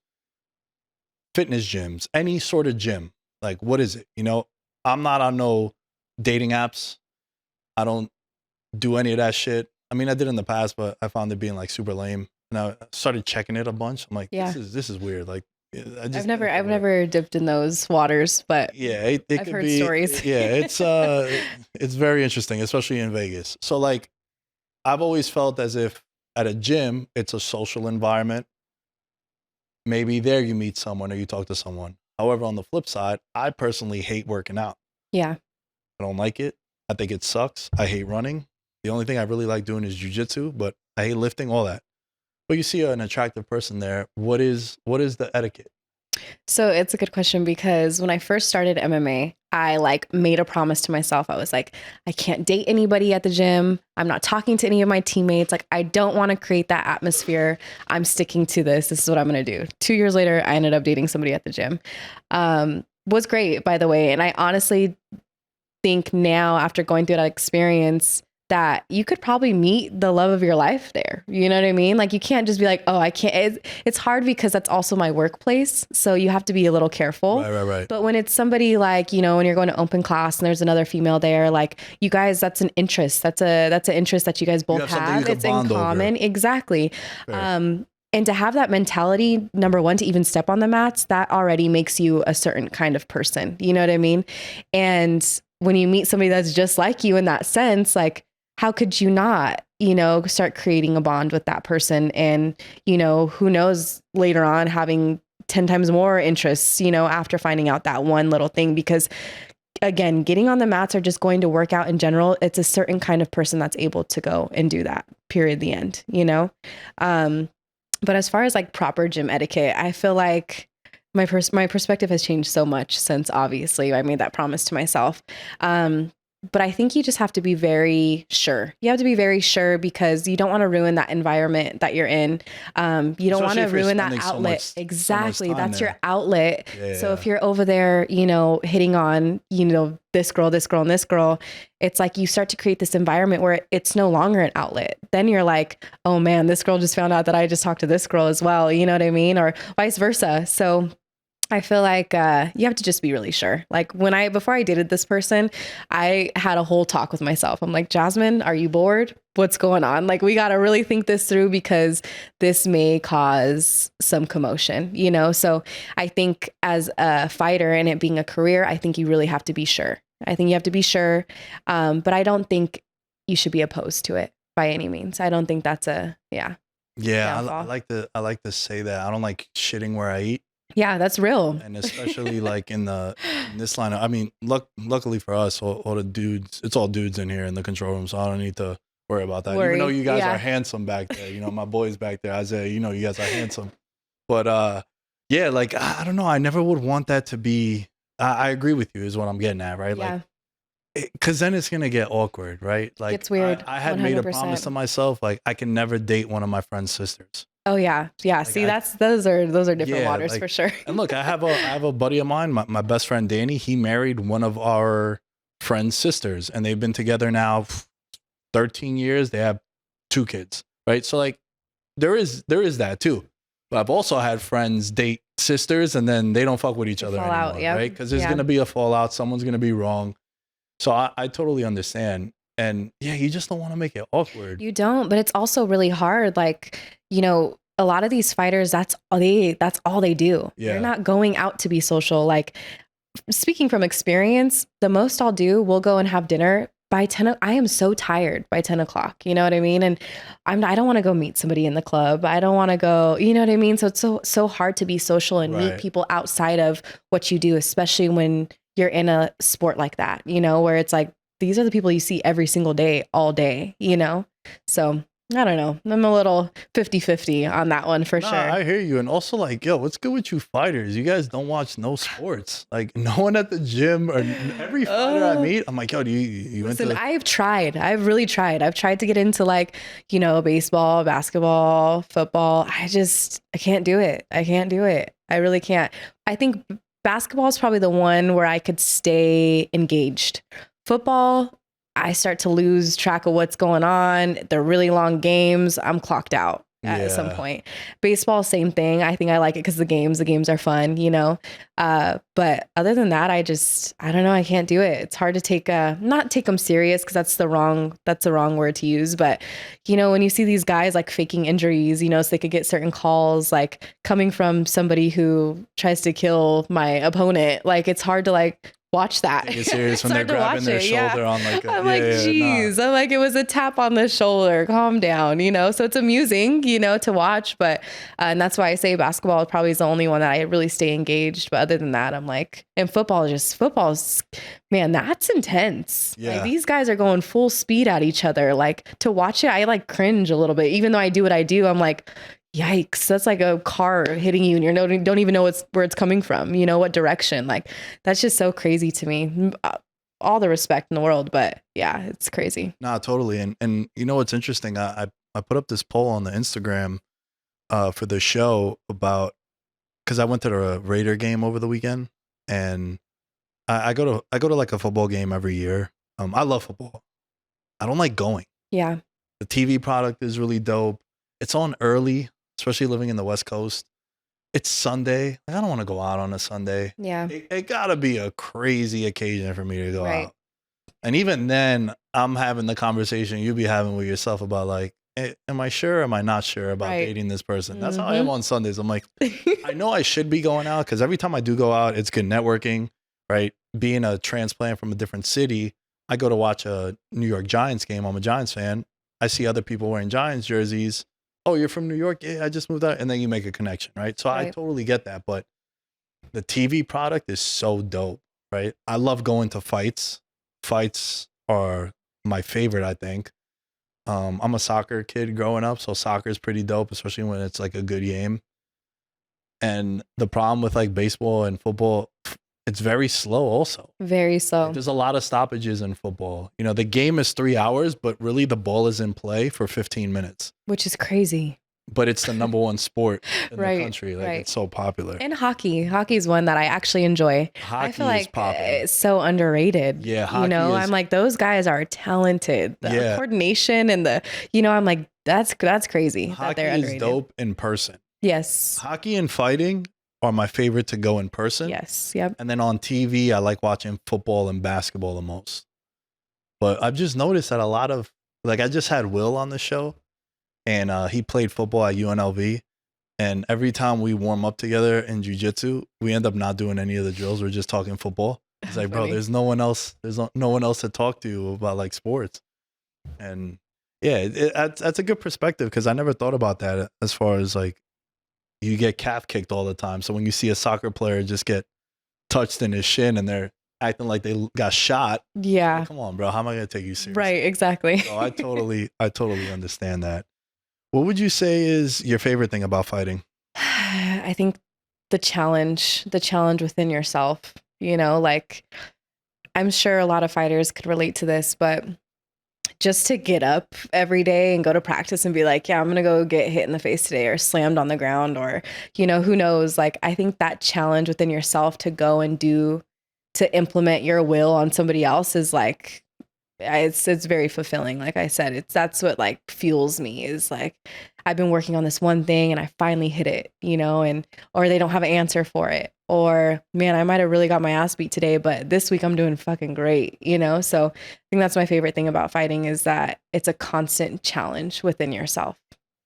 S1: fitness gyms, any sort of gym. Like, what is it? You know, I'm not on no dating apps. I don't do any of that shit. I mean, I did in the past, but I found it being like super lame. And I started checking it a bunch. I'm like,
S4: Yeah.
S1: this is weird. Like,
S4: I've never dipped in those waters, but
S1: Yeah, it
S4: I've
S1: could
S4: heard
S1: be
S4: stories.
S1: Yeah, it's very interesting, especially in Vegas. So like, I've always felt as if at a gym, it's a social environment. Maybe there you meet someone or you talk to someone. However, on the flip side, I personally hate working out.
S4: yeah.
S1: I don't like it. I think it sucks. I hate running. The only thing I really like doing is jujitsu, but I hate lifting, all that. But you see an attractive person there. What is the etiquette?
S4: So it's a good question because when I first started MMA, I like made a promise to myself. I was like, I can't date anybody at the gym. I'm not talking to any of my teammates. Like, I don't want to create that atmosphere. I'm sticking to this. This is what I'm going to do. 2 years later, I ended up dating somebody at the gym. Was great, by the way. And I honestly think now, after going through that experience, that you could probably meet the love of your life there. You know what I mean? Like, you can't just be like, oh, I can't. It's hard because that's also my workplace. So you have to be a little careful.
S1: Right.
S4: But when it's somebody like, you know, when you're going to open class and there's another female there, like, you guys, that's an interest. That's an interest that you guys both have. It's in common. Over. Exactly. And to have that mentality, number one, to even step on the mats, that already makes you a certain kind of person. You know what I mean? And when you meet somebody that's just like you in that sense, like, how could you not, you know, start creating a bond with that person? And, you know, who knows, later on having 10 times more interests, you know, after finding out that one little thing, because again, getting on the mats or just going to work out in general, it's a certain kind of person that's able to go and do that, period, the end, you know? But as far as like proper gym etiquette, I feel like my perspective has changed so much since obviously I made that promise to myself. But I think you just have to be very sure. You have to be very sure because you don't want to ruin that environment that you're in. You don't want to ruin that outlet. Exactly. That's your outlet. Yeah. So if you're over there, you know, hitting on, you know, this girl, and this girl, it's like you start to create this environment where it's no longer an outlet. Then you're like, oh man, this girl just found out that I just talked to this girl as well. You know what I mean? Or vice versa. So I feel like you have to just be really sure. Like before I dated this person, I had a whole talk with myself. I'm like, Jasmine, are you bored? What's going on? Like, we got to really think this through because this may cause some commotion, you know? So I think as a fighter and it being a career, I think you really have to be sure. I think you have to be sure. But I don't think you should be opposed to it by any means. I don't think that's
S1: Yeah, I like to say that. I don't like shitting where I eat.
S4: Yeah, that's real.
S1: And especially like in this line, I mean, luckily for us, all the dudes, it's all dudes in here in the control room, so I don't need to worry about that. Even though you guys are handsome back there, you know, my boys back there, Isaiah, you know, you guys are handsome. But yeah, like, I don't know, I never would want that to be, I agree with you is what I'm getting at, right?
S4: Yeah.
S1: Like, because then it's going to get awkward, right? Like,
S4: it's weird.
S1: I had 100%. Made a promise to myself, like, I can never date one of my friend's sisters.
S4: Oh yeah. Like, see, those are different waters, like, for sure.
S1: And look, I have a buddy of mine, my best friend Danny. He married one of our friend's sisters, and they've been together now 13 years. They have 2 kids, right? So like, there is that too. But I've also had friends date sisters, and then they don't fuck with each other anymore, right? Because there's gonna be a fallout. Someone's gonna be wrong. So I totally understand. And yeah, you just don't want to make it awkward.
S4: You don't, but it's also really hard. Like, you know, a lot of these fighters, that's all they do. Yeah. They're not going out to be social. Like, speaking from experience, the most I'll do, we'll go and have dinner by 10. I am so tired by 10 o'clock. You know what I mean? And I don't want to go meet somebody in the club. I don't want to go, you know what I mean? So it's so hard to be social and meet people outside of what you do, especially when you're in a sport like that, you know, where it's like, these are the people you see every single day, all day, you know? So I don't know. I'm a little 50-50 on that one for sure.
S1: I hear you. And also like, yo, what's good with you fighters? You guys don't watch no sports. Like, no one at the gym or every fighter I meet, I'm like, yo, do you
S4: listen, I've tried. I've really tried. I've tried to get into like, you know, baseball, basketball, football. I can't do it. I really can't. I think basketball is probably the one where I could stay engaged. Football, I start to lose track of what's going on. They're really long games. I'm clocked out at some point. Baseball, same thing. I think I like it because the games are fun, you know? But other than that, I don't know. I can't do it. It's hard to not take them serious because that's the wrong word to use. But, you know, when you see these guys like faking injuries, you know, so they could get certain calls, like coming from somebody who tries to kill my opponent, like it's hard to like watch that.
S1: Take it serious when they're grabbing their shoulder on like
S4: I'm like, geez. I'm like, it was a tap on the shoulder. Calm down, you know? So it's amusing, you know, to watch. But, and that's why I say basketball probably is the only one that I really stay engaged. But other than that, I'm like, and football's, man, that's intense. Yeah. Like, these guys are going full speed at each other. Like, to watch it, I like cringe a little bit. Even though I do what I do, I'm like, yikes, that's like a car hitting you and you don't even know where it's coming from, what direction. Like, that's just so crazy to me. All the respect in the world, but yeah, it's crazy.
S1: Nah, totally. And you know what's interesting? I put up this poll on the Instagram for the show about, because I went to the Raider game over the weekend, and I go to like a football game every year. I love football. I don't like going.
S4: Yeah.
S1: The TV product is really dope. It's on early, especially living in the West Coast. It's Sunday. Like, I don't want to go out on a Sunday.
S4: Yeah.
S1: It gotta be a crazy occasion for me to go
S4: Right.
S1: out. And even then, I'm having the conversation you be having with yourself about like, am I sure? Am I not sure about
S4: Right.
S1: dating this person? That's how I am on Sundays. I'm like, I know I should be going out because every time I do go out, it's good networking, right? Being a transplant from a different city, I go to watch a New York Giants game. I'm a Giants fan. I see other people wearing Giants jerseys. Oh, you're from New York? Yeah, I just moved out. And then you make a connection, right? So I
S4: Right.
S1: totally get that. But the TV product is so dope, right? I love going to fights. Fights are my favorite, I think. I'm a soccer kid growing up, so soccer is pretty dope, especially when it's like a good game. And the problem with like baseball and football, it's very slow also.
S4: Very
S1: Like,
S4: slow.
S1: there's a lot of stoppages in football. You know, the game is 3 hours, but really the ball is in play for 15 minutes.
S4: Which is crazy.
S1: But it's the number one sport in
S4: Right,
S1: the country. Like,
S4: right.
S1: it's so popular.
S4: And hockey's one that I actually enjoy. I
S1: Hockey
S4: feel
S1: is
S4: like
S1: popping.
S4: it's so underrated.
S1: Yeah, hockey
S4: I'm
S1: is-
S4: like, those guys are talented. The
S1: Yeah.
S4: coordination and I'm like, that's crazy that
S1: Hockey
S4: they're
S1: is
S4: underrated.
S1: dope in person.
S4: Yes.
S1: Hockey and fighting are my favorite to go in person.
S4: Yes. Yep.
S1: And then on TV, I like watching football and basketball the most. But I've just noticed that a lot of, like, I just had Will on the show, and he played football at UNLV. And every time we warm up together in jiu-jitsu, we end up not doing any of the drills. We're just talking football. It's like, bro,
S4: Funny.
S1: there's no one else. There's no one else to talk to about like sports. And yeah, that's a good perspective because I never thought about that as far as like you get calf kicked all the time. So when you see a soccer player just get touched in his shin and they're acting like they got shot,
S4: Yeah.
S1: like, come on, bro, how am I gonna take you seriously?
S4: Right. Exactly.
S1: So I totally understand that. What would you say is your favorite thing about fighting?
S4: I think the challenge within yourself, like I'm sure a lot of fighters could relate to this, but just to get up every day and go to practice and be like, yeah, I'm going to go get hit in the face today or slammed on the ground or, who knows? Like, I think that challenge within yourself to go and to implement your will on somebody else is like, it's very fulfilling. Like I said, that's what like fuels me is like, I've been working on this one thing and I finally hit it, or they don't have an answer for it, or man, I might've really got my ass beat today, but this week I'm doing fucking great, So I think that's my favorite thing about fighting is that it's a constant challenge within yourself.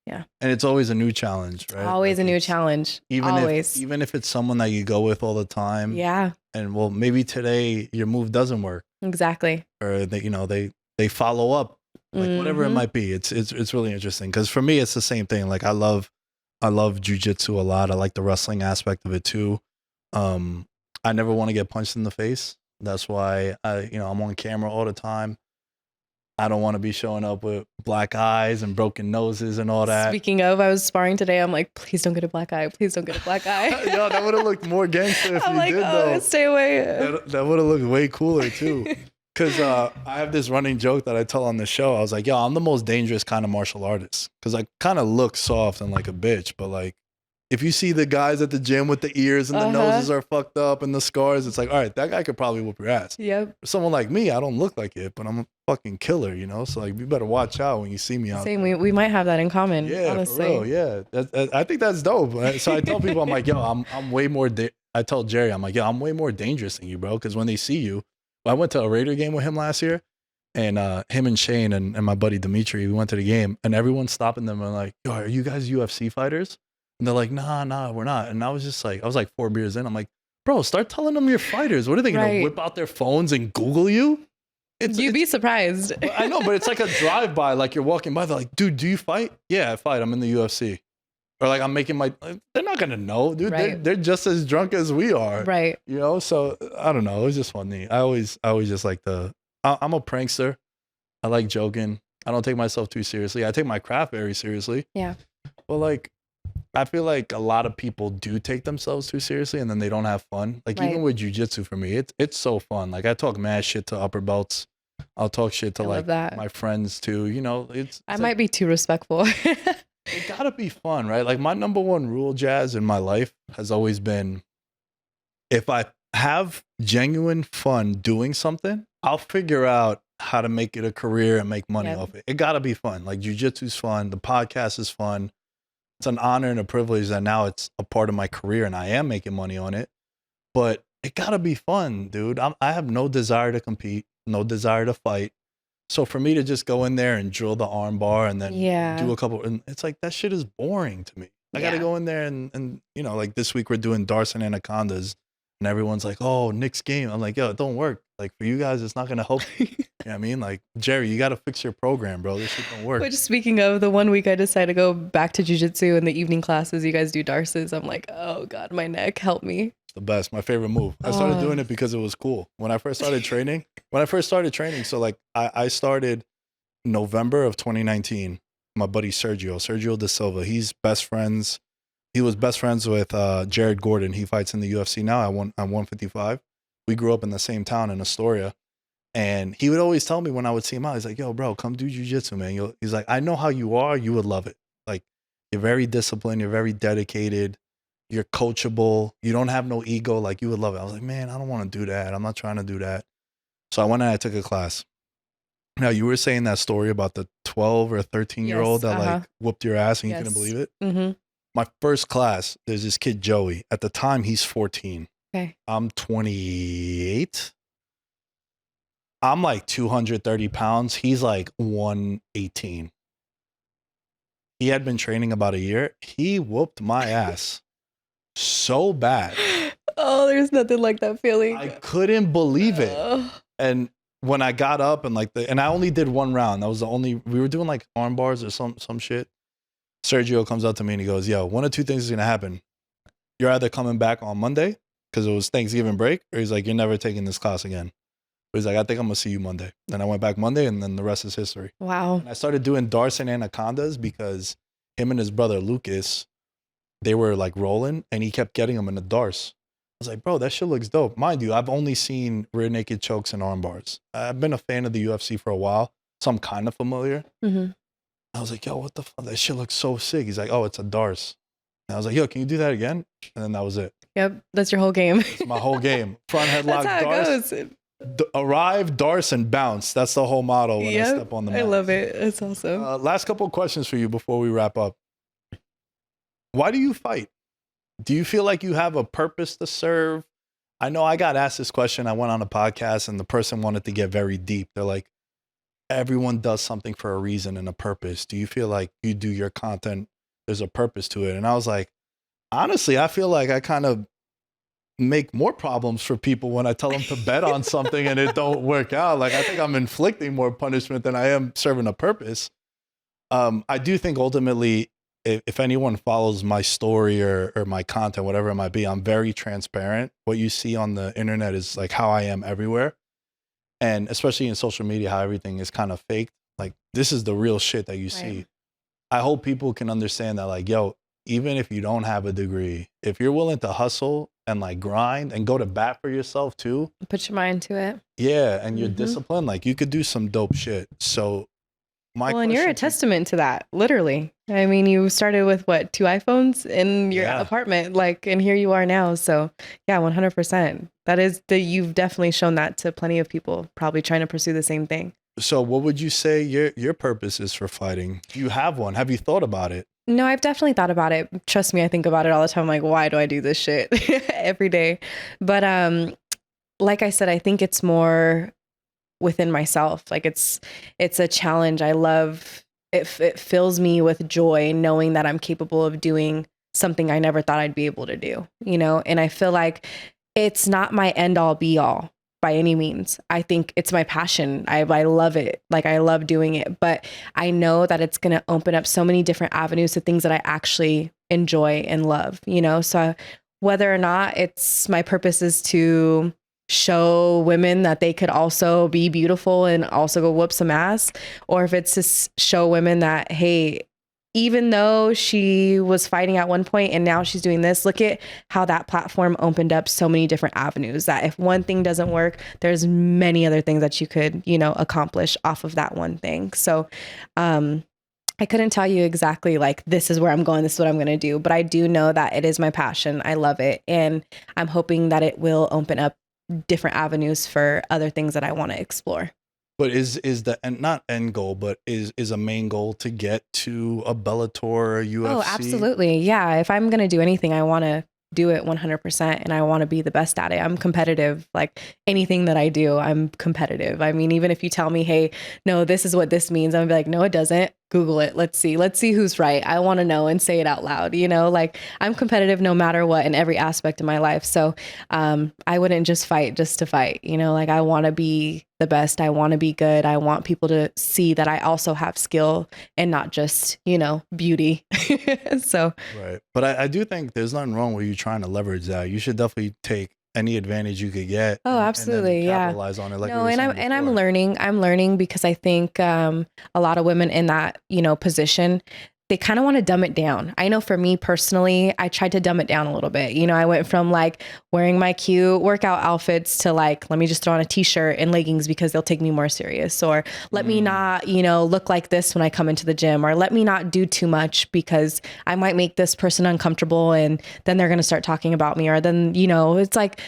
S4: Yeah.
S1: And it's always a new challenge, right?
S4: Always
S1: Like,
S4: a new
S1: it's-
S4: challenge.
S1: Even
S4: Always.
S1: even if it's someone that you go with all the time.
S4: Yeah,
S1: And well, maybe today your move doesn't work,
S4: exactly.
S1: or they follow up, like whatever it
S4: Mhm.
S1: might be. It's really interesting because for me it's the same thing. Like I love jujitsu a lot. I like the wrestling aspect of it too. I never want to get punched in the face. That's why I'm on camera all the time. I don't want to be showing up with black eyes and broken noses and all that.
S4: Speaking of, I was sparring today. I'm like, please don't get a black eye. Please don't get a black eye.
S1: Yo, that would have looked more gangster if
S4: I'm
S1: you
S4: like,
S1: did
S4: oh,
S1: though.
S4: stay away.
S1: That would have looked way cooler too. Because I have this running joke that I tell on the show. I was like, yo, I'm the most dangerous kind of martial artist. Because I kind of look soft and like a bitch. But like, if you see the guys at the gym with the ears and the noses are fucked up and the scars, it's like, all right, that guy could probably whoop your ass.
S4: Yep.
S1: For someone like me, I don't look like it, but I'm a fucking killer, So like, you better watch out when you see me out
S4: Same.
S1: there.
S4: We might have that in common.
S1: Yeah,
S4: honestly.
S1: for real. Yeah, I think that's dope. So I tell people, I'm like, yo, I'm way more. I tell Jerry, I'm like, yo, I'm way more dangerous than you, bro. Because when they see you, I went to a Raider game with him last year, and him and Shane and my buddy Dimitri, we went to the game, and everyone's stopping them and like, yo, are you guys UFC fighters? And they're like, nah, we're not. And I was like 4 beers in. I'm like, bro, start telling them you're fighters. What are they gonna
S4: Right.
S1: whip out their phones and Google you?
S4: You'd be surprised.
S1: I know, but it's like a drive-by. Like you're walking by, they're like, dude, do you fight? Yeah, I fight. I'm in the UFC. Or like I'm making they're not gonna know, dude.
S4: Right.
S1: They're just as drunk as we are.
S4: Right.
S1: So I don't know. It was just funny. I always just like I'm a prankster. I like joking. I don't take myself too seriously. I take my craft very seriously.
S4: Yeah.
S1: But like, I feel like a lot of people do take themselves too seriously and then they don't have fun. Like even with jujitsu for me, it's so fun. Like I talk mad shit to upper belts. I'll talk shit to like my friends too. You know,
S4: I might be too respectful.
S1: It gotta be fun, right? Like my number one rule, Jazz, in my life has always been if I have genuine fun doing something, I'll figure out how to make it a career and make money off it. It gotta be fun. Like jujitsu's fun, the podcast is fun. It's an honor and a privilege that now it's a part of my career and I am making money on it. But it gotta be fun, dude. I have no desire to compete, no desire to fight. So for me to just go in there and drill the arm bar and then do a couple, and it's like that shit is boring to me. I got to go in there and you know, like this week we're doing Dais and Anacondas, and everyone's like, "Oh, Nick's game." I'm like, "Yo, it don't work. Like for you guys, it's not gonna help." You know what I mean? Like Jerry, you got to fix your program, bro. This shit don't work.
S4: Which speaking of the 1 week I decided to go back to jujitsu in the evening classes, you guys do Darces. I'm like, oh god, my neck, help me.
S1: The best, my favorite move. I started doing it because it was cool. When I first started training, so like I started November of 2019. My buddy Sergio De Silva, he's best friends. He was best friends with Jared Gordon. He fights in the UFC now at 155. We grew up in the same town in Astoria. And he would always tell me when I would see him out, he's like, "Yo, bro, come do jujitsu, man." He's like, "I know how you are. You would love it. Like, you're very disciplined. You're very dedicated. You're coachable. You don't have no ego. Like, you would love it." I was like, "Man, I don't want to do that. I'm not trying to do that." So I went and I took a class. Now, you were saying that story about the 12 or 13-year-old that like whooped your ass and you couldn't believe it. Mm-hmm. My first class, there's this kid, Joey. At the time, he's 14. Okay. I'm 28. I'm like 230 pounds. He's like 118. He had been training about a year. He whooped my ass so bad.
S4: Oh, there's nothing like that feeling.
S1: I couldn't believe it. And when I got up and and I only did one round. That was the only, we were doing like arm bars or some shit. Sergio comes up to me and he goes, "Yo, one of two things is going to happen. You're either coming back on Monday because it was Thanksgiving break, or he's like, you're never taking this class again." But he's like, "I think I'm going to see you Monday." Then I went back Monday and then the rest is history. Wow. And I started doing Dais and Anacondas because him and his brother Lucas, they were like rolling and he kept getting them in the Dais. I was like, "Bro, that shit looks dope." Mind you, I've only seen rear naked chokes and arm bars. I've been a fan of the UFC for a while, so I'm kind of familiar. Mm-hmm. I was like, "Yo, what the fuck? That shit looks so sick." He's like, "Oh, it's a Dais." And I was like, "Yo, can you do that again?" And then that was it.
S4: Yep, that's your whole game.
S1: It's my whole game. Front headlock,
S4: that's how
S1: Dais.
S4: It goes.
S1: Arrive, Dais, and bounce. That's the whole motto when I step on the mat.
S4: I love it. It's awesome.
S1: Last couple of questions for you before we wrap up. Why do you fight? Do you feel like you have a purpose to serve? I know I got asked this question. I went on a podcast and the person wanted to get very deep. They're like, everyone does something for a reason and a purpose. Do you feel like you do your content, there's a purpose to it? And I was like, honestly, I feel like I kind of make more problems for people when I tell them to bet on something and it don't work out. Like, I think I'm inflicting more punishment than I am serving a purpose. I do think ultimately, if anyone follows my story or my content, whatever it might be, I'm very transparent. What you see on the internet is like how I am everywhere. And especially in social media, how everything is kind of faked. Like, this is the real shit that you see. I hope people can understand that, like, yo, even if you don't have a degree, if you're willing to hustle and like grind and go to bat for yourself too.
S4: Put your mind to it.
S1: Yeah. And you're disciplined, like you could do some dope shit. So
S4: and you're a testament to that, literally. I mean, you started with what, 2 iPhones in your apartment, like, and here you are now. So yeah, 100%. You've definitely shown that to plenty of people probably trying to pursue the same thing.
S1: So what would you say your purpose is for fighting? Do you have one? Have you thought about it?
S4: No, I've definitely thought about it. Trust me, I think about it all the time. I'm like, why do I do this shit every day? But like I said, I think it's more within myself. Like it's a challenge. I love it. It fills me with joy knowing that I'm capable of doing something I never thought I'd be able to do, you know? And I feel like it's not my end all be all by any means. I think it's my passion. I love it. Like I love doing it, but I know that it's going to open up so many different avenues to things that I actually enjoy and love, you know? So whether or not it's my purpose is to show women that they could also be beautiful and also go whoop some ass, or if it's to show women that, hey, even though she was fighting at one point and now she's doing this, look at how that platform opened up so many different avenues that if one thing doesn't work, there's many other things that you could, accomplish off of that one thing. So, I couldn't tell you exactly like, this is where I'm going, this is what I'm going to do, but I do know that it is my passion. I love it. And I'm hoping that it will open up different avenues for other things that I want to explore.
S1: But is the and not end goal, but is a main goal to get to a Bellator or UFC?
S4: Oh, absolutely. Yeah. If I'm going to do anything, I want to do it 100% and I want to be the best at it. I'm competitive. Like anything that I do, I'm competitive. I mean, even if you tell me, hey, no, this is what this means, I'm gonna be like, no, it doesn't. Google it. Let's see who's right. I want to know and say it out loud. Like I'm competitive no matter what in every aspect of my life. So I wouldn't just fight just to fight. Like I want to be the best. I want to be good. I want people to see that I also have skill and not just, beauty. So.
S1: Right. But I do think there's nothing wrong with you trying to leverage that. You should definitely take any advantage you could get.
S4: Oh, absolutely.
S1: And then capitalize on it. Like
S4: no, I'm learning because I think a lot of women in that, position, they kind of want to dumb it down. I know for me personally, I tried to dumb it down a little bit. I went from like wearing my cute workout outfits to like, let me just throw on a t-shirt and leggings because they'll take me more serious, or let me not, look like this when I come into the gym, or let me not do too much because I might make this person uncomfortable and then they're going to start talking about me. Or then, it's like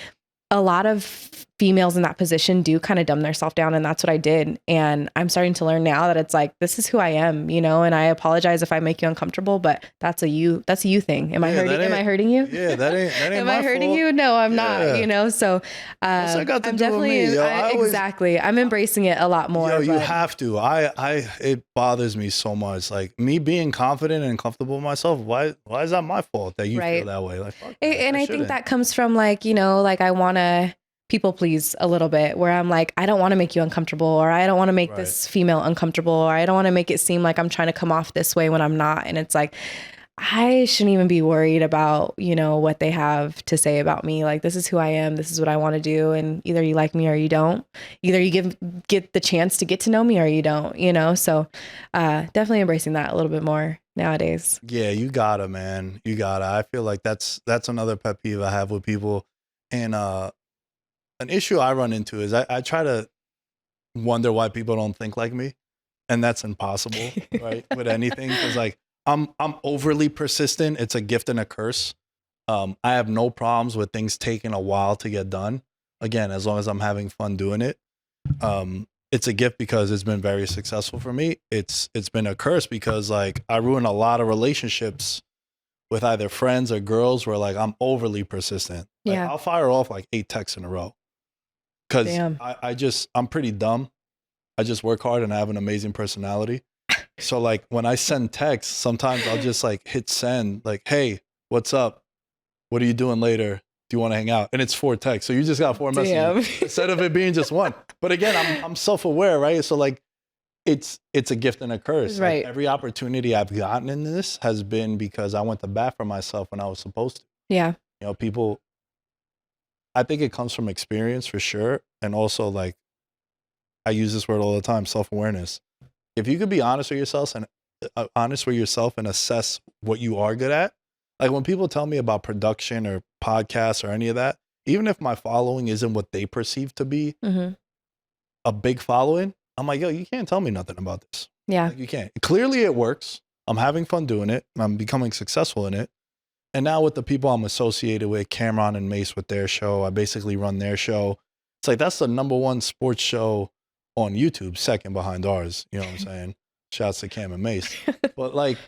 S4: a lot of females in that position do kind of dumb themselves down. And that's what I did. And I'm starting to learn now that it's like, this is who I am, and I apologize if I make you uncomfortable, but that's a you thing. Am I hurting you?
S1: Yeah, that ain't
S4: am
S1: my
S4: I hurting
S1: fault.
S4: you? No, I'm not, so
S1: I got to
S4: I'm
S1: do
S4: definitely,
S1: with me.
S4: exactly. I'm embracing it a lot more.
S1: You have to. It bothers me so much. Like me being confident and comfortable with myself. Why is that my fault that you feel that way? Like, fuck that.
S4: And I think that comes from like, like I want to people please a little bit, where I'm like, I don't want to make you uncomfortable, or I don't want to make this female uncomfortable, or I don't want to make it seem like I'm trying to come off this way when I'm not. And it's like, I shouldn't even be worried about, what they have to say about me. Like, this is who I am. This is what I want to do. And either you like me or you don't. Either you get the chance to get to know me or you don't, So definitely embracing that a little bit more nowadays.
S1: Yeah, you gotta, man. You gotta. I feel like that's another pet peeve I have with people. And an issue I run into is I try to wonder why people don't think like me. And that's impossible, right? With anything. Because like I'm overly persistent. It's a gift and a curse. I have no problems with things taking a while to get done. Again, as long as I'm having fun doing it. It's a gift because it's been very successful for me. It's been a curse because like I ruin a lot of relationships with either friends or girls where like I'm overly persistent. Like, I'll fire off like 8 texts in a row. Cause I'm pretty dumb. I just work hard and I have an amazing personality. So like when I send texts, sometimes I'll just like hit send, like, hey, what's up? What are you doing later? Do you want to hang out? And it's 4 texts. So you just got 4 messages instead of it being just one. But again, I'm self-aware, right? So like it's a gift and a curse.
S4: Right.
S1: Like, every opportunity I've gotten in this has been because I went to bat for myself when I was supposed to.
S4: Yeah.
S1: People, I think it comes from experience for sure. And also like, I use this word all the time, self-awareness. If you could be honest with yourself and assess what you are good at, like when people tell me about production or podcasts or any of that, even if my following isn't what they perceive to be a big following, I'm like, yo, you can't tell me nothing about this.
S4: Yeah.
S1: Like, you can't. Clearly it works. I'm having fun doing it. And I'm becoming successful in it. And now with the people I'm associated with, Cameron and Mace with their show, I basically run their show. It's like, that's the #1 sports show on YouTube, second behind ours. You know what I'm saying? Shouts to Cam and Mace. But like,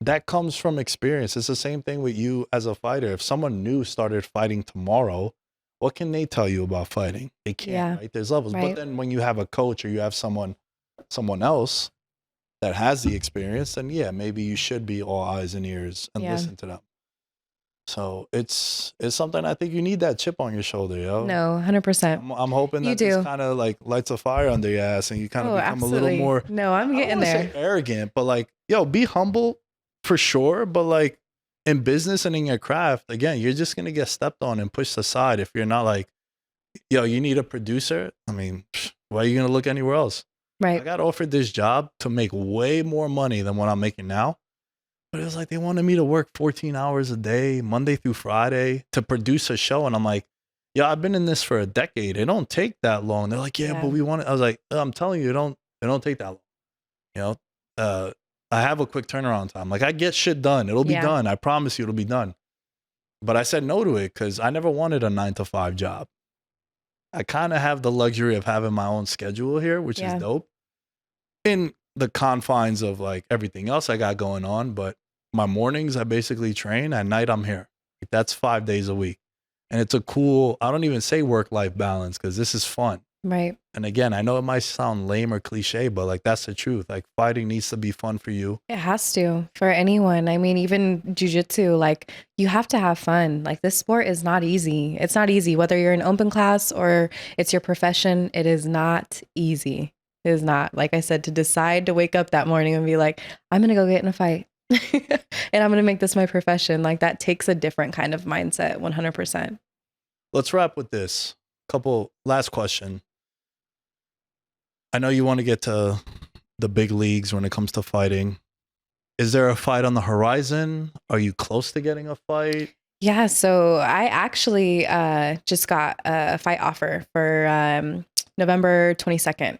S1: that comes from experience. It's the same thing with you as a fighter. If someone new started fighting tomorrow, what can they tell you about fighting? They can't, right? There's levels. But then when you have a coach or you have someone else that has the experience, then yeah, maybe you should be all eyes and ears and listen to them. So it's something I think you need, that chip on your shoulder, yo.
S4: No, 100%.
S1: I'm hoping that this kind of like lights a fire under your ass and you kind of become a little more.
S4: No, I'm getting there.
S1: Say arrogant, but like, yo, be humble for sure. But like in business and in your craft, again, you're just gonna get stepped on and pushed aside if you're not like, yo, you need a producer. I mean, why are you gonna look anywhere else? I
S4: Right.
S1: got offered this job to make way more money than what I'm making now. But it was like they wanted me to work 14 hours a day, Monday through Friday, to produce a show. And I'm like, yeah, I've been in this for a decade. It don't take that long. They're like, yeah,
S4: Yeah.
S1: but we want it. I was like, I'm telling you, it don't take that long. You know, I have a quick turnaround time. Like I get shit done. It'll be
S4: Yeah.
S1: done. I promise you it'll be done. But I said no to it because I never wanted a 9 to 5 job. I kind of have the luxury of having my own schedule here, which
S4: Yeah.
S1: is dope in the confines of like everything else I got going on. But my mornings, I basically train. At night, I'm here. Like, that's 5 days a week. And it's a cool, I don't even say work-life balance because this is fun.
S4: Right.
S1: And again, I know it might sound lame or cliche, but like that's the truth. Like fighting needs to be fun for you.
S4: It has to for anyone. I mean, even jujitsu, like you have to have fun. Like this sport is not easy. It's not easy, whether you're in open class or it's your profession. It is not easy. It is not. Like I said, to decide to wake up that morning and be like, I'm going to go get in a fight and I'm going to make this my profession. Like that takes a different kind of mindset, 100%.
S1: Let's wrap with this. Last question. I know you want to get to the big leagues when it comes to fighting. Is there a fight on the horizon? Are you close to getting a fight?
S4: Yeah, so I actually just got a fight offer for November 22nd.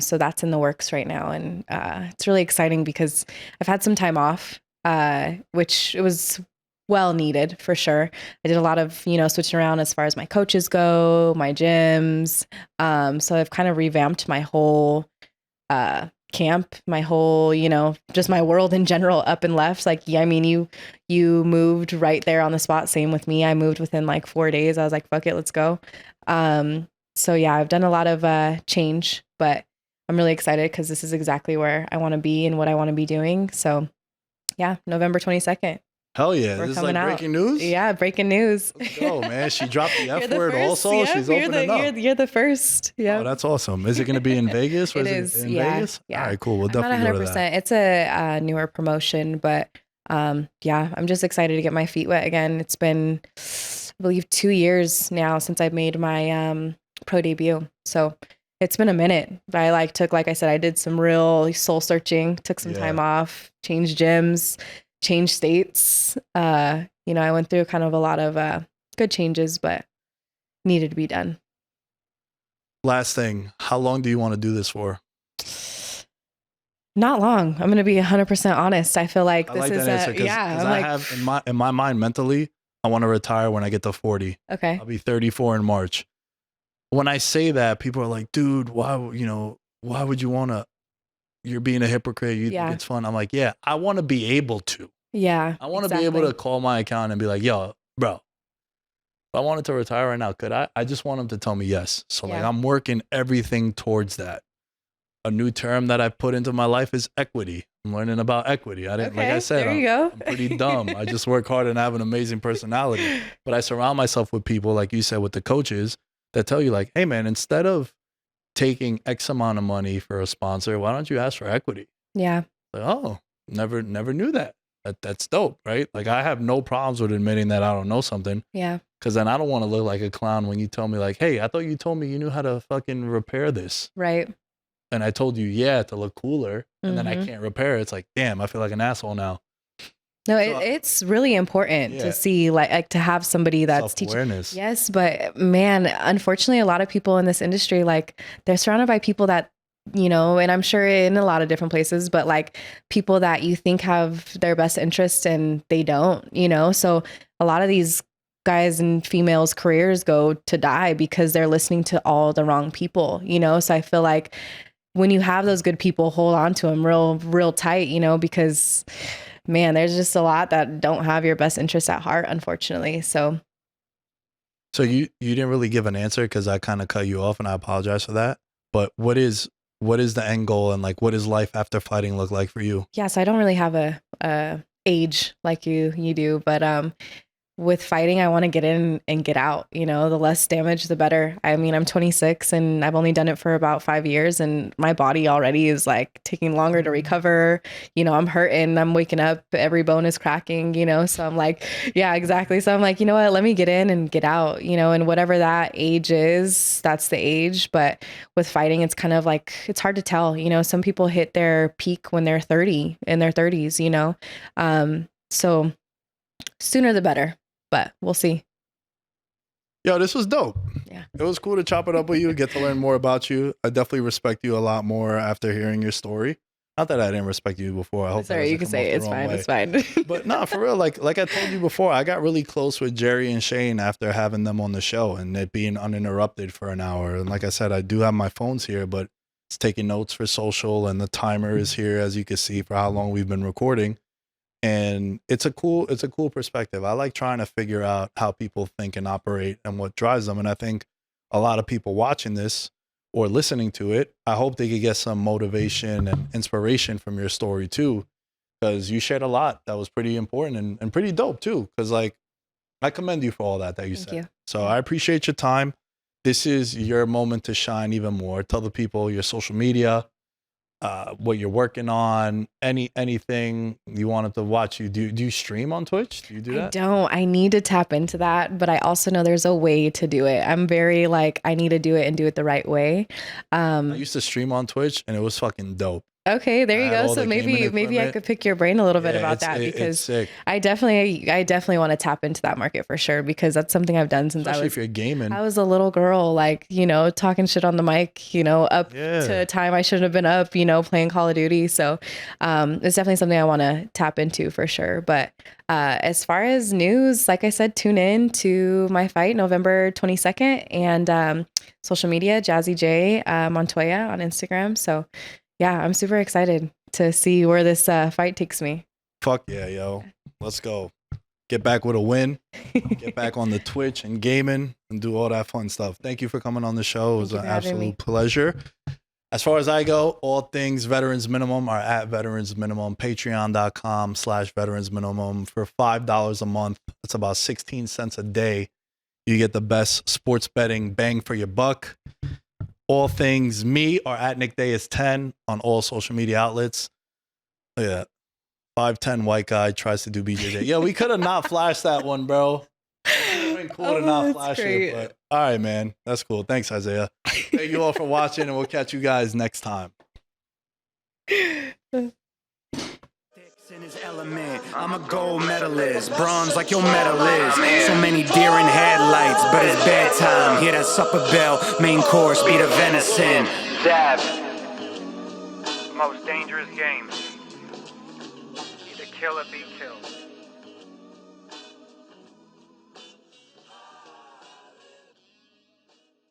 S4: So that's in the works right now. And it's really exciting because I've had some time off, which it was well needed for sure. I did a lot of, switching around as far as my coaches go, my gyms. So I've kind of revamped my whole camp, my whole, just my world in general up and left. Like, yeah, I mean, you moved right there on the spot. Same with me. I moved within like 4 days. I was like, fuck it, let's go. So yeah, I've done a lot of change, but I'm really excited because this is exactly where I want to be and what I want to be doing. So yeah, November 22nd.
S1: Hell yeah.
S4: We're
S1: This is like
S4: coming out.
S1: breaking news?
S4: Yeah, breaking news.
S1: Let's go, man. She dropped the
S4: You're
S1: F
S4: the
S1: word
S4: first.
S1: also.
S4: Yep,
S1: She's
S4: you're
S1: opening up.
S4: You're the first. Yeah.
S1: Oh, that's awesome. Is it going to be in Vegas? Or
S4: It
S1: is
S4: is.
S1: in
S4: Yeah.
S1: Vegas?
S4: Yeah.
S1: All right, cool. We'll
S4: I'm not
S1: definitely go to that.
S4: It's a newer promotion, but yeah, I'm just excited to get my feet wet again. It's been, I believe, 2 years now since I made my pro debut. So it's been a minute. But I like I said, I did some real soul searching, took some time off, changed gyms, changed states. I went through kind of a lot of good changes, but needed to be done.
S1: Last thing, how long do you want to do this for?
S4: Not long. I'm going to be 100% honest. I feel like this is
S1: that answer because I have in my mind mentally, I want to retire when I get to 40.
S4: Okay.
S1: I'll be 34 in March. When I say that, people are like, dude, why would you want to, you're being a hypocrite. You think it's fun. I'm like, yeah, I want to be able to.
S4: Yeah.
S1: I want to be able to call my account and be like, yo, bro, if I wanted to retire right now, could I? I just want them to tell me yes. So like I'm working everything towards that. A new term that I put into my life is equity. I'm learning about equity. Like I said, I'm pretty dumb. I just work hard and have an amazing personality. But I surround myself with people, like you said, with the coaches that tell you like, hey man, instead of taking X amount of money for a sponsor, why don't you ask for equity?
S4: Yeah.
S1: Like, oh, never knew that. That's dope, right? Like I have no problems with admitting that I don't know something.
S4: Yeah.
S1: Because then I don't want to look like a clown when you tell me like, hey, I thought you told me you knew how to fucking repair this.
S4: Right.
S1: And I told you, to look cooler. And then I can't repair it. It's like, damn, I feel like an asshole now.
S4: No, it's really important to see like to have somebody that's teaching. Yes, but man, unfortunately, a lot of people in this industry, like they're surrounded by people that, and I'm sure in a lot of different places, but like people that you think have their best interest and they don't, So a lot of these guys and females' careers go to die because they're listening to all the wrong people, So I feel like when you have those good people, hold on to them real tight, because man, there's just a lot that don't have your best interest at heart, unfortunately. So
S1: you didn't really give an answer because I kind of cut you off, and I apologize for that. But what is the end goal, and like what does life after fighting look like for you?
S4: Yeah, so I don't really have a age like you do, but with fighting, I want to get in and get out. You know, the less damage, the better. I mean, I'm 26 and I've only done it for about 5 years, and my body already is like taking longer to recover. You know, I'm hurting, I'm waking up, every bone is cracking, you know? So I'm like, yeah, exactly. So I'm like, you know what, let me get in and get out, you know, and whatever that age is, that's the age. But with fighting, it's kind of like, it's hard to tell, you know, some people hit their peak when they're 30, in their 30s, you know? So sooner the better. But we'll see.
S1: Yo, this was dope.
S4: Yeah.
S1: It was cool to chop it up with you, get to learn more about you. I definitely respect you a lot more after hearing your story. Not that I didn't respect you before. I hope
S4: Sorry, you can say it. It's fine. It's fine.
S1: But nah, for real, like I told you before, I got really close with Jerry and Shane after having them on the show and it being uninterrupted for an hour. And like I said, I do have my phones here, but it's taking notes for social and the timer is here, as you can see, for how long we've been recording. And it's a cool perspective. I like trying to figure out how people think and operate and what drives them. And I think a lot of people watching this or listening to it, I hope they could get some motivation and inspiration from your story too, because you shared a lot that was pretty important and pretty dope too. Because like, I commend you for all that you said.
S4: Thank you.
S1: So I appreciate your time. This is your moment to shine even more. Tell the people your social media, what you're working on, anything you wanted to watch. Do you stream on Twitch? Do you do that?
S4: I don't. I need to tap into that, but I also know there's a way to do it. I'm very like, I need to do it and do it the right way.
S1: I used to stream on Twitch and it was fucking dope.
S4: Okay, there you go. So maybe I could pick your brain a little bit about that, because I definitely want to tap into that market for sure, because that's something I've done since
S1: Especially if you're gaming.
S4: I was a little girl, like, you know, talking shit on the mic, you know, up to a time I shouldn't have been up, you know, playing Call of Duty. So it's definitely something I want to tap into for sure. But as far as news, like I said, tune in to my fight November 22nd, and social media, Jazzy J Montoya on Instagram. So yeah, I'm super excited to see where this fight takes me.
S1: Fuck yeah, yo. Let's go. Get back with a win. Get back on the Twitch and gaming and do all that fun stuff. Thank you for coming on the show. It was an absolute pleasure. As far as I go, all things Veterans Minimum are at Veterans Minimum. Patreon.com/Veterans Minimum. For $5 a month, that's about 16 cents a day. You get the best sports betting bang for your buck. All things me are at Nick Dais 10 on all social media outlets. Yeah. 5'10" white guy tries to do BJJ. Yeah, we could have not flashed that one, bro. It would have been cool to not flash it. But all right, man. That's cool. Thanks, Isaiah. Thank you all for watching, and we'll catch you guys next time.
S3: In his element, I'm a gold medalist, bronze like your medal is. So many deer in headlights, but it's bedtime. Hear that supper bell, main course be the venison.
S2: Dab. Most dangerous game. Either kill or be killed.